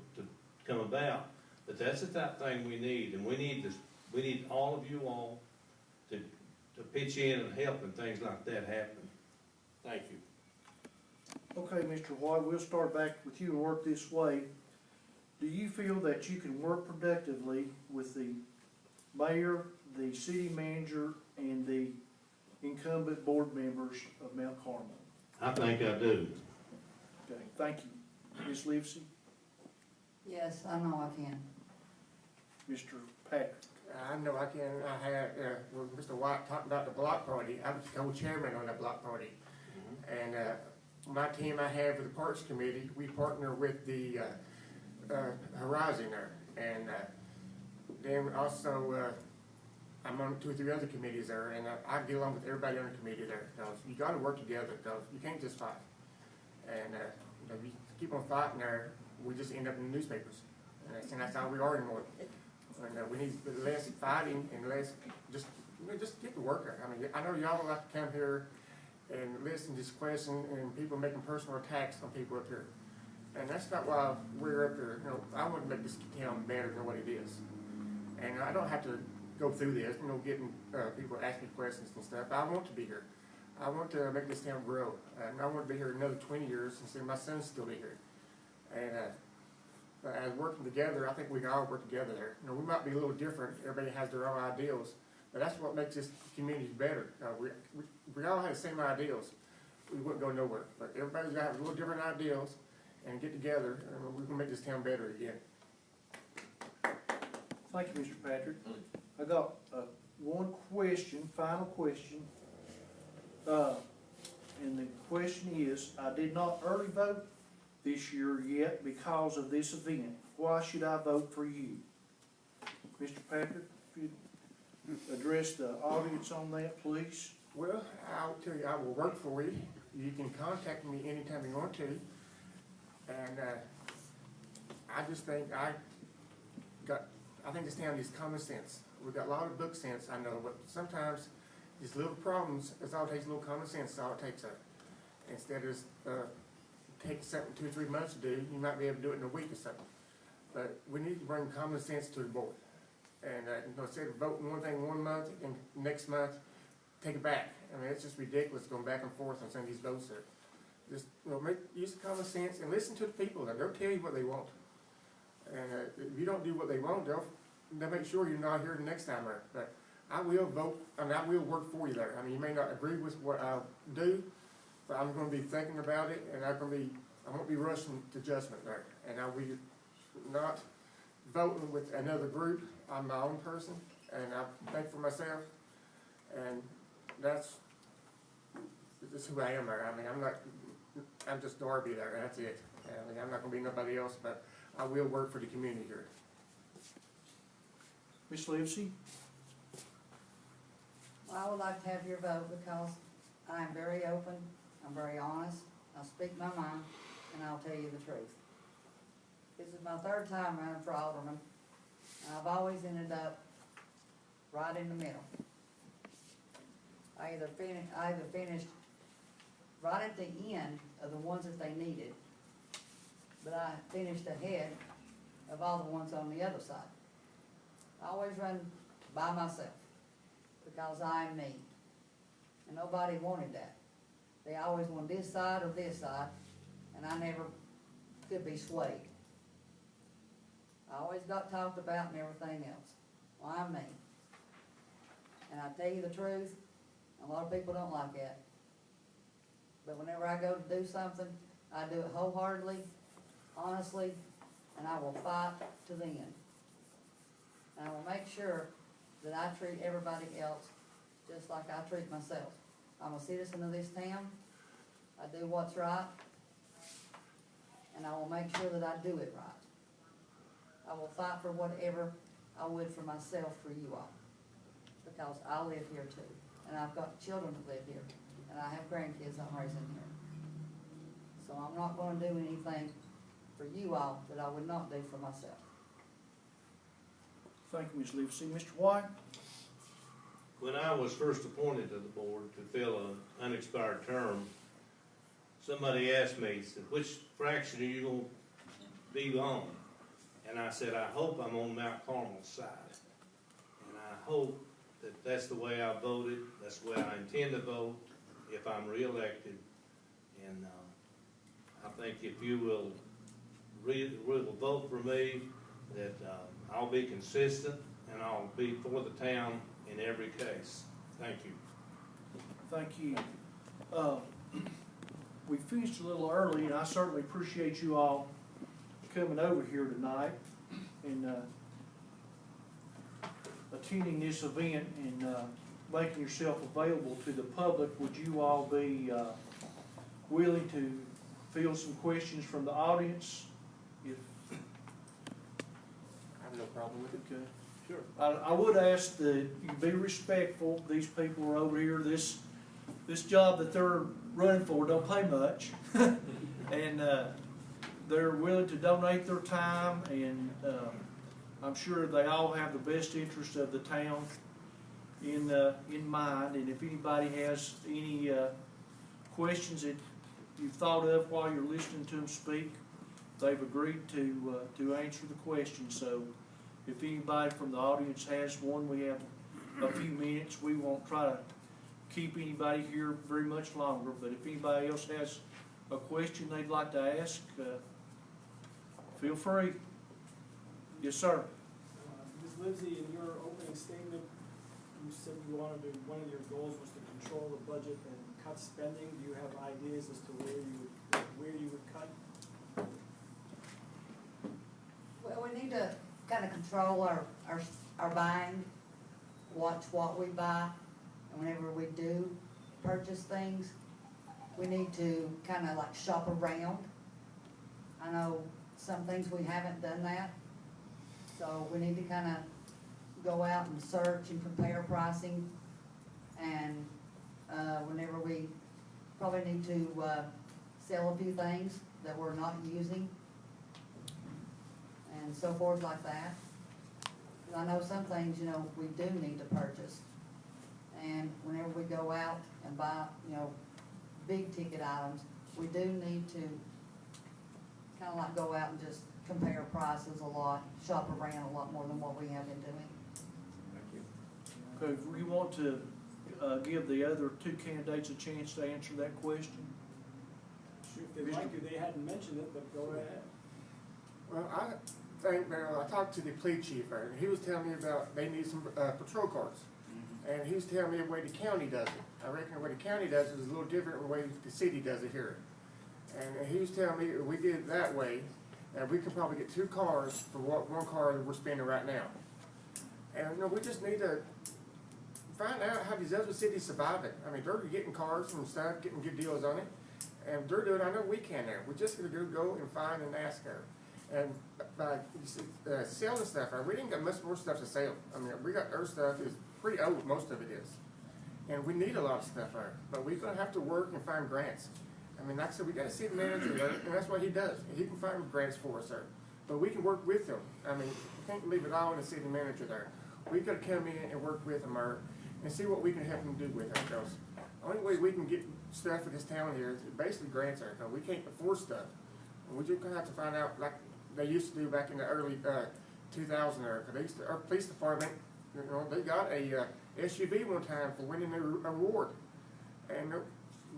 come about. But that's the type of thing we need, and we need all of you all to pitch in and help and things like that happen. Thank you. Okay, Mr. White, we'll start back with you and work this way. Do you feel that you can work productively with the mayor, the city manager, and the incumbent board members of Mount Carmel? I think I do. Okay, thank you. Ms. Livesey, Yes, I know I can. Mr. Patrick. I know I can. I had, when Mr. White talked about the block party, I was co-chairman on that block party. And my team I have with the Parks Committee, we partner with the Horizon there. And then also, I'm on 2 or 3 other committees there, and I get along with everybody on the committee there, because you gotta work together, because you can't just fight. And if you keep on fighting there, we just end up in the newspapers. And that's how we are anymore. And we need less fighting and less, just get to work there. I mean, I know y'all like to come here and listen to this question and people making personal attacks on people up here. And that's not why we're up here. You know, I want to make this town better than what it is. And I don't have to go through this, you know, getting people asking me questions and stuff. I want to be here. I want to make this town grow. And I want to be here another 20 years and see my son still be here. And as working together, I think we can all work together there. You know, we might be a little different. Everybody has their own ideals. But that's what makes this community better. We all have the same ideals. We wouldn't go nowhere. But everybody's got a little different ideals and get together, and we can make this town better again. Thank you, Mr. Patrick. I got one question, final question. And the question is, I did not early vote this year yet because of this event. Why should I vote for you? Mr. Patrick, if you'd address the audience on that, please. Well, I'll tell you, I will work for you. You can contact me anytime you want to. And I just think I think this town needs common sense. We've got a lot of book sense, I know, but sometimes these little problems, it's all it takes, a little common sense, that's all it takes. Instead of take something 2 or 3 months to do, you might be able to do it in a week or something. But we need to bring common sense to the board. And instead of voting one thing 1 month and next month, take it back. I mean, it's just ridiculous going back and forth on some of these votes there. Just, you know, use common sense and listen to the people. They'll tell you what they want. And if you don't do what they want, they'll make sure you're not here the next time around. But I will vote, and I will work for you there. I mean, you may not agree with what I do, but I'm going to be thinking about it, and I won't be rushing to judgment there. And I'll be not voting with another group. I'm my own person, and I think for myself, and that's who I am there. I mean, I'm just Darby there, and that's it. I mean, I'm not gonna be nobody else, but I will work for the community here. Ms. Livesey? Well, I would like to have your vote because I am very open, I'm very honest, I speak my mind, and I'll tell you the truth. This is my 3rd time running for alderman. And I've always ended up right in the middle. I either finished right at the end of the ones that they needed, but I finished ahead of all the ones on the other side. I always run by myself, because I am me. And nobody wanted that. They always wanted this side or this side, and I never could be swayed. I always got talked about and everything else. Well, I'm me. And I tell you the truth, a lot of people don't like that. But whenever I go to do something, I do it wholeheartedly, honestly, and I will fight to the end. And I will make sure that I treat everybody else just like I treat myself. I'm a citizen of this town. I do what's right, and I will make sure that I do it right. I will fight for whatever I would for myself, for you all, because I live here too, and I've got children that live here, and I have grandkids I'm raising here. So I'm not gonna do anything for you all that I would not do for myself. Thank you, Ms. Livesey. Mr. White? When I was first appointed to the board to fill an unexpired term, somebody asked me, said, which fraction are you gonna be on? And I said, I hope I'm on Mount Carmel's side. And I hope that that's the way I voted, that's the way I intend to vote if I'm reelected. And I think if you will vote for me, that I'll be consistent and I'll be for the town in every case. Thank you. Thank you. We finished a little early, and I certainly appreciate you all coming over here tonight and attending this event and making yourself available to the public. Would you all be willing to field some questions from the audience? If I have no problem with it. okay. Sure. I would ask that you be respectful. These people are over here. This job that they're running for don't pay much, and they're willing to donate their time. And I'm sure they all have the best interest of the town in mind. And if anybody has any questions that you've thought of while you're listening to them speak, they've agreed to answer the questions. So if anybody from the audience has one, we have a few minutes. We won't try to keep anybody here very much longer, but if anybody else has a question they'd like to ask, feel free. Yes, sir. Ms. Livesey, in your opening statement, you said you wanted to, one of your goals was to control the budget and cut spending. Do you have ideas as to where you would cut? Well, we need to kind of control our buying, watch what we buy, and whenever we do purchase things, we need to kind of like shop around. I know some things we haven't done that, so we need to kind of go out and search and compare pricing, and whenever we probably need to sell a few things that we're not using, and so forth like that. 'Cause I know some things, we do need to purchase. And whenever we go out and buy, big ticket items, we do need to kind of like go out and just compare prices a lot, shop around a lot more than what we have been doing. Thank you. Okay, if you want to give the other two candidates a chance to answer that question? Shoot, if they'd like to, they hadn't mentioned it, but go ahead. Well, I think, Mayor, I talked to the police chief, and he was telling me about they need some patrol cars. And he was telling me the way the county does it. I reckon the way the county does it is a little different from the way the city does it here. And he was telling me if we did it that way, that we could probably get 2 cars for one car that we're spending right now. And, we just need to find out how these other cities survive it. I mean, they're getting cars and stuff, getting good deals on it. And they're doing, I know we can there. We're just gonna go and find and ask her. And by selling stuff, we didn't got much more stuff to sell. I mean, we got our stuff is pretty old, most of it is. And we need a lot of stuff there, but we're gonna have to work and find grants. I mean, like I said, we got a city manager there, and that's what he does. He can find grants for us there, but we can work with them. I mean, can't leave it all in the city manager there. We gotta come in and work with them, and see what we can help them do with it, because the only way we can get stuff in this town here is basically grants are, because we can't afford stuff. And we just gonna have to find out, like they used to do back in the early, 2000 era, 'cause they used to, our police department, you know, they got a, SUV one time for winning an award. And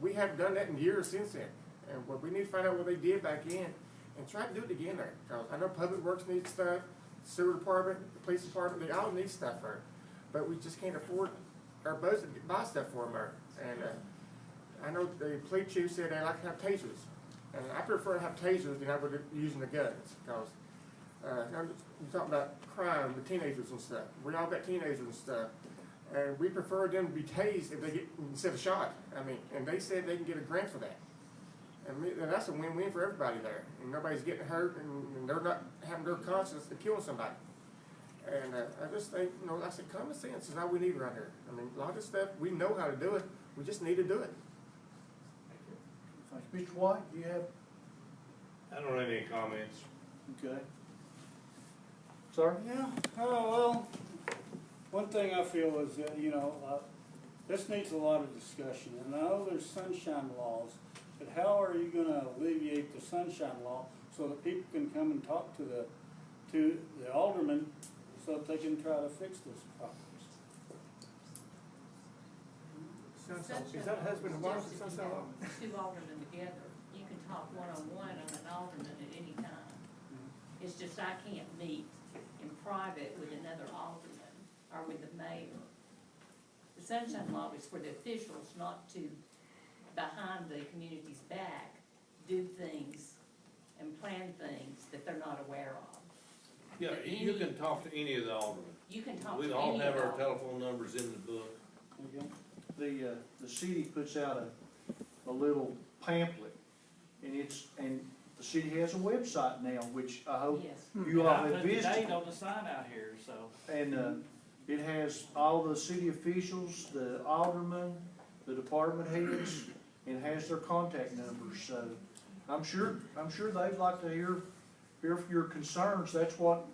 we haven't done that in years since then. And what we need to find out what they did back in and try to do it again there. Because I know Public Works needs stuff, sewer department, the police department, they all need stuff there. But we just can't afford our budget to buy stuff for them there. And I know the police chief said they like to have tasers. And I prefer to have tasers than I would using the guns. Because you're talking about crime with teenagers and stuff. We all got teenagers and stuff. And we prefer them to be tased if they get, instead of shot. I mean, and they said they can get a grant for that. And that's a win-win for everybody there. And nobody's getting hurt, and they're not having their conscience to kill somebody. And I just think, you know, like I said, common sense is all we need right here. I mean, a lot of stuff, we know how to do it, we just need to do it. Thank you. Mr. White, do you have, I don't have any comments. okay? Sir? Yeah, oh, well, one thing I feel is that, you know, this needs a lot of discussion, and I know there's sunshine laws, but how are you gonna alleviate the sunshine law so that people can come and talk to the alderman so that they can try to fix those problems? Is that husband and wife, sunshine law? Two aldermen together, you can talk one-on-one on an alderman at any time. It's just I can't meet in private with another alderman or with the mayor. The sunshine law is for the officials not to, behind the community's back, do things and plan things that they're not aware of. Yeah, But you any- can talk to any of the aldermen. You can talk to We any all of have our them. telephone numbers in the book. The city puts out a little pamphlet, and the city has a website now, which I hope Yes. you all I have put the date visited. on the sign out here, so. And, it has all the city officials, the aldermen, the department heads, and has their contact numbers, so I'm sure they'd like to hear your concerns, that's what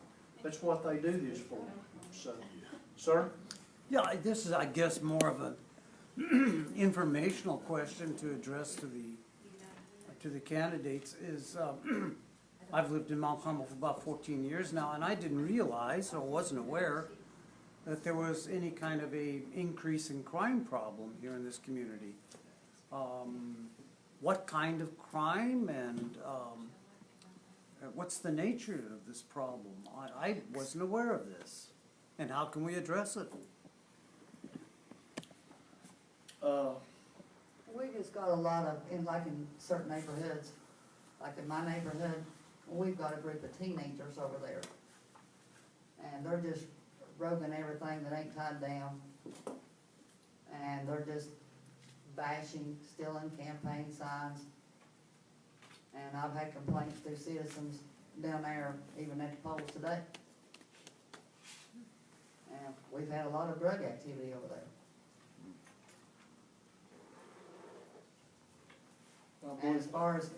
they do this for, so, sir? Yeah, this is, I guess, more of an informational question to address to the candidates is, I've lived in Mount Carmel for about 14 years now, and I didn't realize or wasn't aware that there was any kind of a increase in crime problem here in this community. What kind of crime and what's the nature of this problem? I wasn't aware of this. And how can we address it? We just got a lot of, like in certain neighborhoods, like in my neighborhood, we've got a group of teenagers over there. And they're just roguing everything that ain't tied down. And they're just bashing, stealing campaign signs. And I've had complaints through citizens down there, even at the polls today. And we've had a lot of drug activity over there. And as far as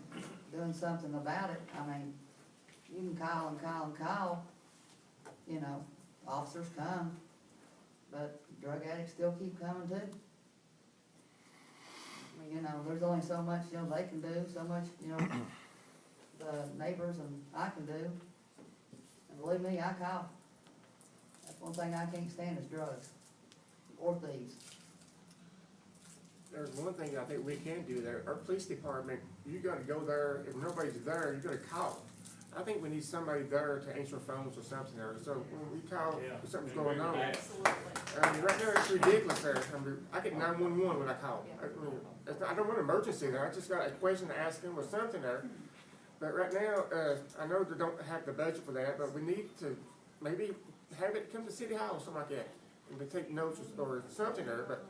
doing something about it, I mean, you can call and call and call, you know, officers come, but drug addicts still keep coming too. I mean, you know, there's only so much, you know, they can do, so much, you know, the neighbors and I can do. And believe me, I call. That's one thing I can't stand is drugs or thieves. There's one thing I think we can do there, our police department, you gotta go there, if nobody's there, you gotta call. I think we need somebody there to answer phones or something there, so when we call, if something's going on. Absolutely. I mean, right there, it's ridiculous there, I mean, I get 911 when I call. I don't want an emergency there, I just got a question to ask them or something there. But right now, I know they don't have the budget for that, but we need to maybe have it come to City Hall or something like that. And they take notes or something there, but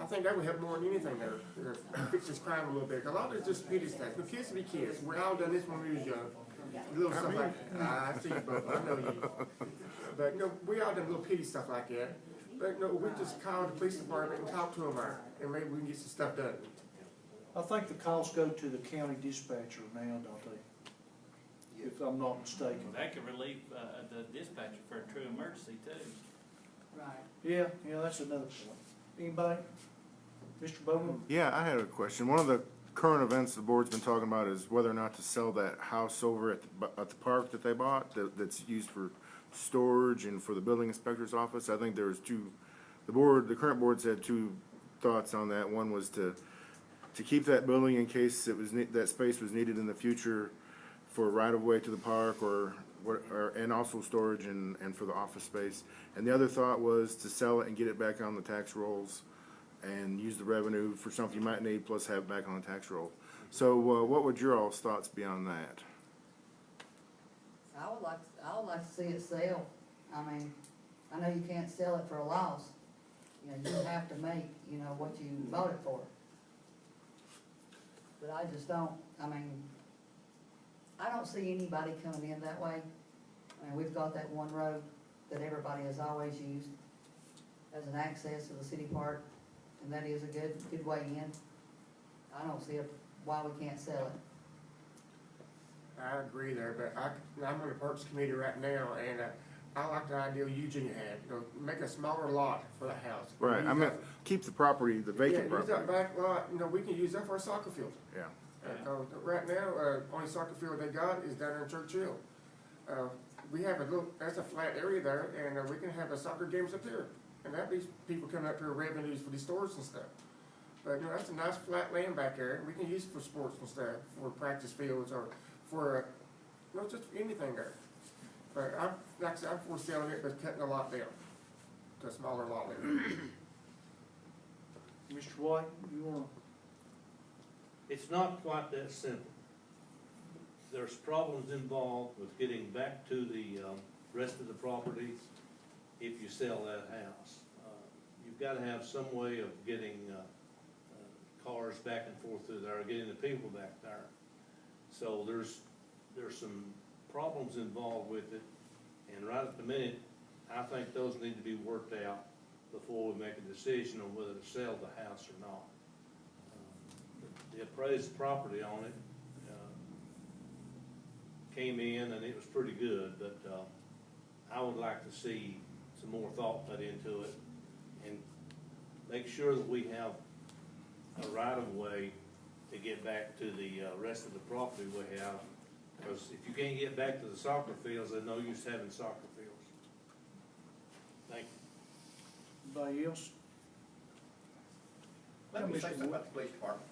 I think that would help more than anything there, to fix this crime a little bit. A lot of it's just petty stuff. The kids be kids. We all done this when we was young. Little stuff like, I see you both, I know you. But, you know, we all done little petty stuff like that. But, you know, we just call the police department and talk to them there, and maybe we can get some stuff done. I think the calls go to the county dispatcher now, don't they? if I'm not mistaken. That could relieve, the dispatcher for a true emergency too. Right. Yeah, that's another point. Anybody? Mr. Bowman? Yeah, I had a question. One of the current events the board's been talking about is whether or not to sell that house over at the park that they bought, that's used for storage and for the building inspector's office. I think there was the current board's had two thoughts on that. One was to keep that building in case that space was needed in the future for right-of-way to the park and also storage and for the office space. And the other thought was to sell it and get it back on the tax rolls and use the revenue for something you might need, plus have it back on the tax roll. So, what would your all's thoughts be on that? I would like to see it sell. I mean, I know you can't sell it for a loss. You know, you have to make, what you bought it for. But I just don't, I don't see anybody coming in that way. I mean, we've got that one road that everybody has always used as an access to the city park, and that is a good way in. I don't see why we can't sell it. I agree there, but I'm on the Parks Committee right now, and I like the idea Eugene had, make a smaller lot for the house. Right, I mean, keep the property, the vacant property. Yeah, use that back lot, we can use that for a soccer field. Yeah. Right now, only soccer field they got is down in Churchill. We have that's a flat area there, and we can have the soccer games up there. And that leaves people coming up here revenues for these stores and stuff. But, that's a nice flat land back there, we can use it for sports and stuff, for practice fields or for, just anything there. But like I said, I'm for selling it, but cutting the lot down to a smaller lot area. Mr. White, you wanna? It's not quite that simple. There's problems involved with getting back to the rest of the properties if you sell that house. You've got to have some way of getting cars back and forth through there, getting the people back there. So there's some problems involved with it, and right at the minute, I think those need to be worked out before we make a decision on whether to sell the house or not. The appraised property on it came in and it was pretty good, but I would like to see some more thought put into it and make sure that we have a right-of-way to get back to the rest of the property we have. Because if you can't get back to the soccer fields, there's no use having soccer fields. Thank you. Anybody else? Let me Yeah, say Mr. something Wood. about the police department.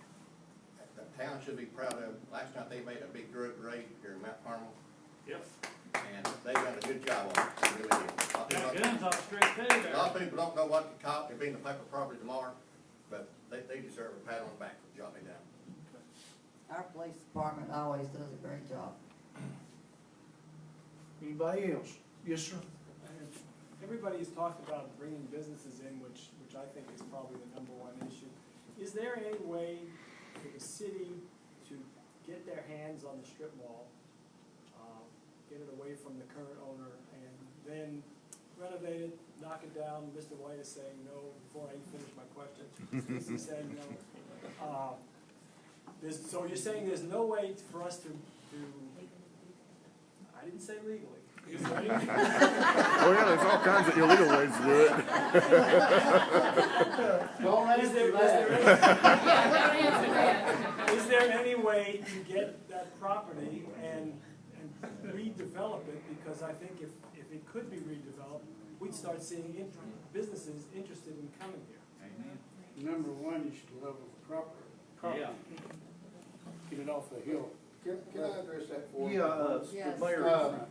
The town should be proud of, last night they made a big drug raid here in Mount Carmel, Yep. and they done a good job on it, they really did. Got guns off the street too A there. lot of people don't know what to call, they'll be in the paper probably tomorrow, but they deserve a pat on the back for the job they done. Our police department always does a great job. Anybody else? Yes, sir. Everybody's talked about bringing businesses in, which I think is probably the number one issue. Is there any way for the city to get their hands on the strip mall, get it away from the current owner, and then renovate it, knock it down? Mr. White is saying no before I finish my question. He's saying no. So you're saying there's no way for us to, I didn't say legally. Is there any- Oh, yeah, there's all kinds of illegal ways to do it. Is there any way to get that property and redevelop it? Because I think if it could be redeveloped, we'd start seeing businesses interested in coming here. Number one, you should level the property. Yeah. Get it off the hill. Can I address that for you? Yeah, Yes. the mayor.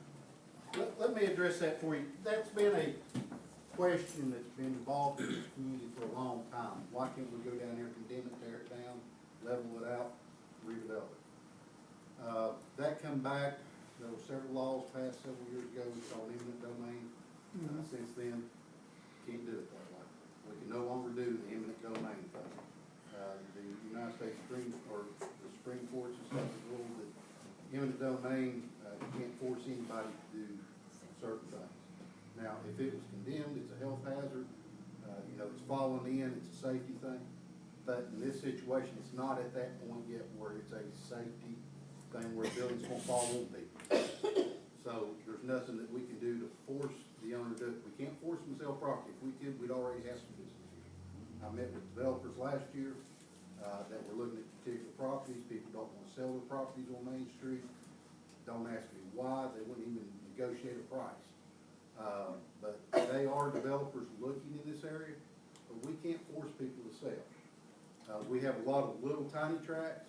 Let me address that for you. That's been a question that's been involved in this community for a long time. Why can't we go down there, condemn it, tear it down, level it out, redevelop it? That come back, there were several laws passed several years ago, we called eminent domain. Since then, can't do it that way. We can no longer do the eminent domain thing. The United States Supreme Court and stuff has ruled that eminent domain, you can't force anybody to do certain things. Now, if it was condemned, it's a health hazard, it's fallen in, it's a safety thing. But in this situation, it's not at that point yet where it's a safety thing where the building's gonna fall on people. So there's nothing that we can do to force the owner to do it. We can't force them to sell property. If we could, we'd already have some business here. I met with developers last year, that were looking at particular properties. People don't wanna sell their properties on Main Street. Don't ask me why. They wouldn't even negotiate a price. But they are developers looking in this area, but we can't force people to sell. We have a lot of little tiny tracts.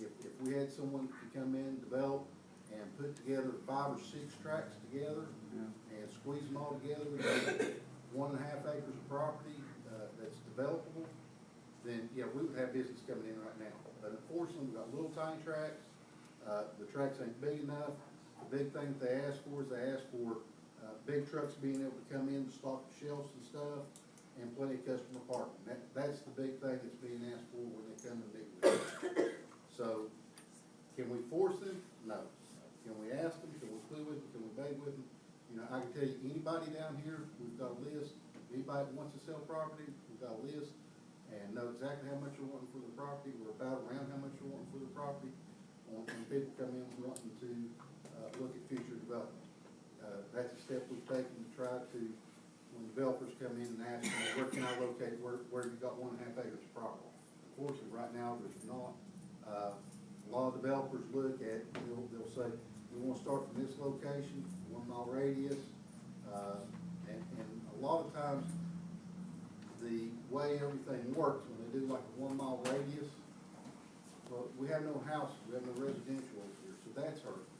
If we had someone to come in, develop, and put together 5 or 6 tracts together, and squeeze them all together, we have 1.5 acres of property, that's developable, then, yeah, we would have business coming in right now. But unfortunately, we've got little tiny tracts, the tracts ain't big enough. The big thing that they ask for is they ask for, big trucks being able to come in to stock the shelves and stuff, and plenty of customer parking. That's the big thing that's being asked for when they come and meet with us. So, can we force them? No. Can we ask them? Can we play with them? Can we beg with them? You know, I can tell you, anybody down here, we've got a list. Anybody that wants to sell property, we've got a list, and know exactly how much you're wanting for the property. We're about around how much you're wanting for the property. When people come in wanting to, look at future development. That's a step we've taken to try to, when developers come in and ask, where can I locate, where have you got 1.5 acres of property? Unfortunately, right now, there's not. A lot of developers look at, they'll say, we want to start from this location, 1 mile radius, and a lot of times, the way everything works, when they do like a 1 mile radius, well, we have no houses, we have no residential over here, so that's hurt us.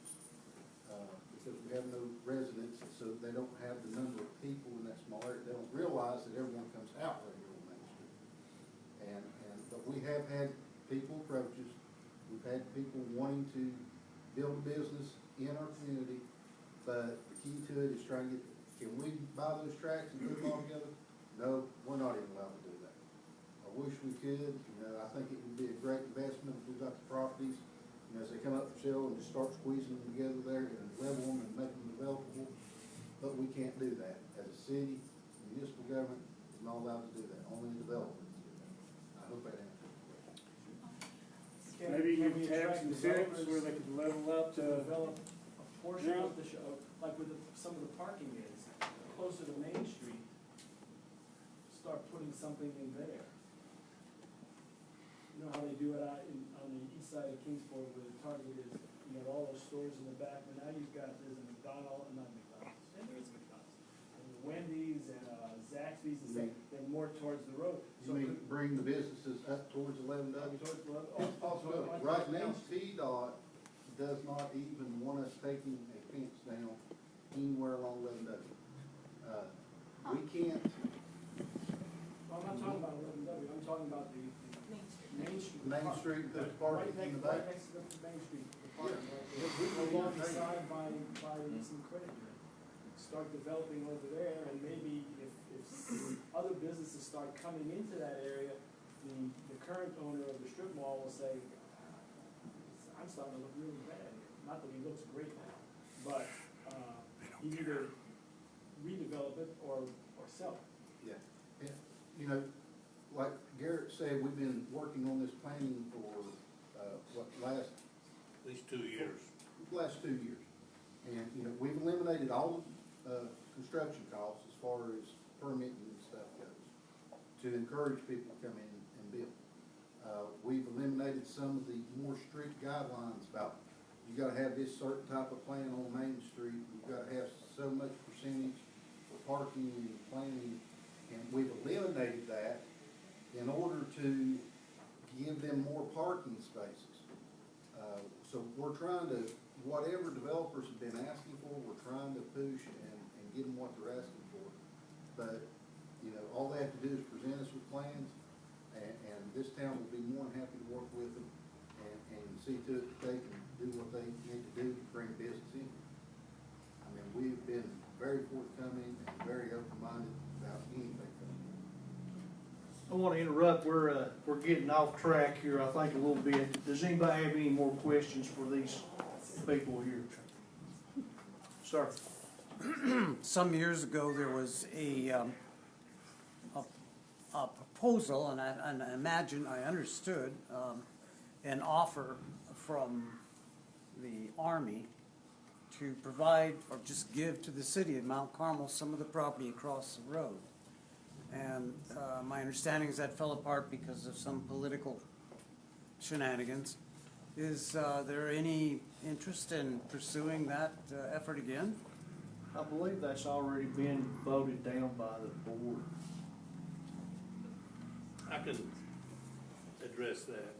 Because we have no residents, so they don't have the number of people in that small area. They don't realize that everyone comes out right here on Main Street. But we have had people approach us. We've had people wanting to build a business in our community, but the key to it is trying to get, can we buy those tracts and put them all together? No, we're not even allowed to do that. I wish we could. You know, I think it would be a great investment if we got the properties. You know, as they come up for sale and just start squeezing them together there and level them and make them developable. But we can't do that. As a city, municipal government is not allowed to do that. Only the developer can do that. I hope that answers the question. Maybe Can you we tax attract incentives where they developers could level up to to, develop a portion Yeah. of the show, like with some of the parking is, closer to Main Street, start putting something in there. You know how they do it out on the east side of Kingsport where the Target is, you know, all those stores in the back, but now there's a McDonald's, not McDonald's, and there is McDonald's, and Wendy's and Zaxby's and stuff, they're more towards the road. You mean bring the businesses up towards 11W? Towards the road. It's possible. Right now, CDOT does not even want us taking a fence down anywhere along 11W. We can't, Well, I'm not talking about 11W, I'm talking about the Main Street. Main park. Street, put Right parking next, in the right back. next to the Main Street, the park, Yeah. right Yeah, we there. can Along the take it. side by some credit union. Start developing over there, and maybe if other businesses start coming into that area, the current owner of the strip mall will say, I'm starting to look really bad here. Not that he looks great now, but, you either redevelop it or sell it. Yeah, yeah. You know, like Garrett said, we've been working on this planning for, last At least 2 years. 2 years. And, you know, we've eliminated all the, construction costs as far as permitting and stuff goes, to encourage people to come in and build. We've eliminated some of the more strict guidelines about, you gotta have this certain type of plan on Main Street, you've gotta have so much percentage for parking and planning, and we've eliminated that in order to give them more parking spaces. So we're trying to, whatever developers have been asking for, we're trying to push and get them what they're asking for. But, you know, all they have to do is present us with plans, and this town will be more than happy to work with them and see to it that they can do what they need to do to bring business in. I mean, we've been very forthcoming and very open-minded about anything coming in. I want to interrupt, we're getting off track here, I think, a little bit. Does anybody have any more questions for these people here? Sir? Some years ago, there was a proposal, and I imagine I understood, an offer from the Army to provide or just give to the city of Mount Carmel some of the property across the road. And my understanding is that fell apart because of some political shenanigans. Is there any interest in pursuing that effort again? I believe that's already been voted down by the board. I can address that.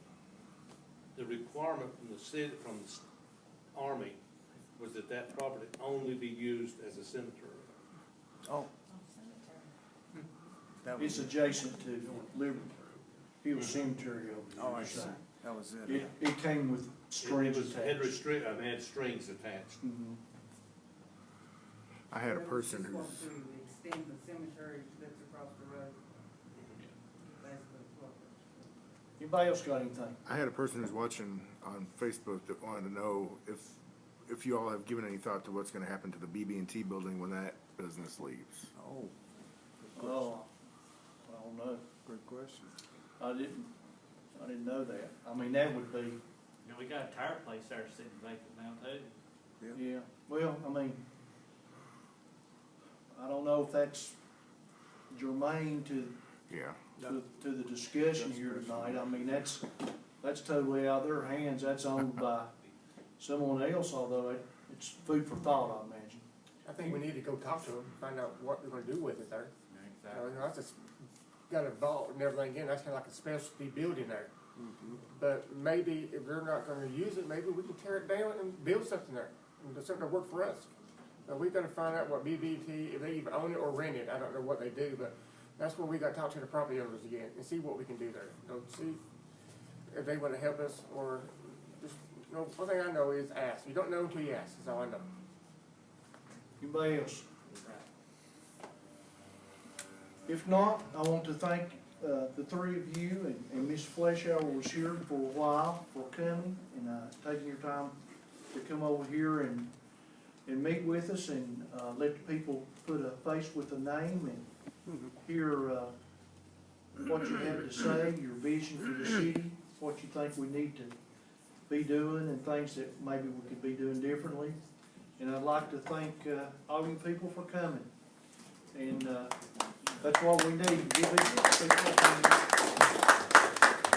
The requirement from the city, from the Army, was that that property only be used as a cemetery. Oh. That was It's adjacent to Liberty Hill Cemetery over there. Oh, I see. So That was it. it came with strings It attached. had strings attached. Mhm. I had a person who's, Extend the cemetery that's across the road. Anybody else got anything? I had a person who's watching on Facebook that wanted to know if you all have given any thought to what's gonna happen to the BB&T building when that business leaves. Oh, Oh, I don't know. good question. I didn't know that. I mean, that would be, You know, we got a tire place there sitting vacant now too. yeah, well, I mean, I don't know if that's germane to Yeah. to the discussion here tonight. I mean, that's totally out of their hands. That's owned by someone else, although it's food for thought, I imagine. I think we need to go talk to them, find out what they're gonna do with it there. Exactly. You know, I just got a vault and everything in, that's kinda like a specialty building there. But maybe if they're not gonna use it, maybe we can tear it down and build something there, and do something that work for us. But we gotta find out what BBT, if they even own it or rent it, I don't know what they do, but that's where we gotta talk to the property owners again and see what we can do there. You know, see if they wanna help us or just, you know, one thing I know is ask. You don't know until you ask, that's all I know. Anybody else? If not, I want to thank the three of you and Ms. Fleshour was here for a while for coming and taking your time to come over here and meet with us and let the people put a face with a name and hear what you have to say, your vision for the city, what you think we need to be doing and things that maybe we could be doing differently. And I'd like to thank all you people for coming. And that's what we need, give it people.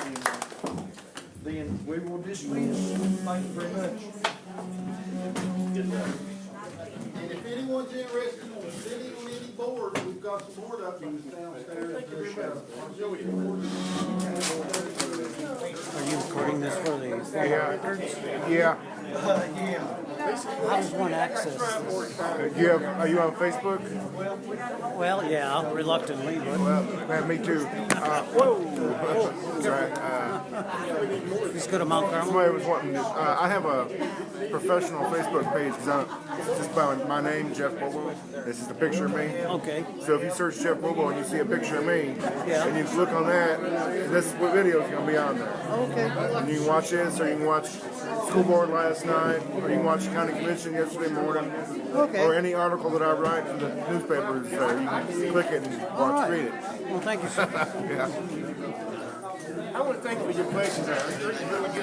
And then we will dismiss. Thank you very much. And if anyone's interested in sitting on any boards, we've got some board openings downstairs. Are you recording this for the records? Yeah. Yeah. How does one access this? Are you on Facebook? Well, yeah, reluctantly, but Well, man, me too. Whoa. Sorry. just go to Mount Carmel. Somebody was wanting, I have a professional Facebook page, it's just by my name, Jeff Bobo. This is the picture of me. Okay. So if you search Jeff Bobo and you see a picture of me, Yeah. and you click on that, this video is going to be on there. Okay. And you can watch this, or you can watch school board last night, or you can watch county commission yesterday morning, Okay. or any article that I write in the newspapers. You can click it and All right. read it. Well, thank you, sir. Yeah. I wanna thank you for your questions, Aaron. Really good.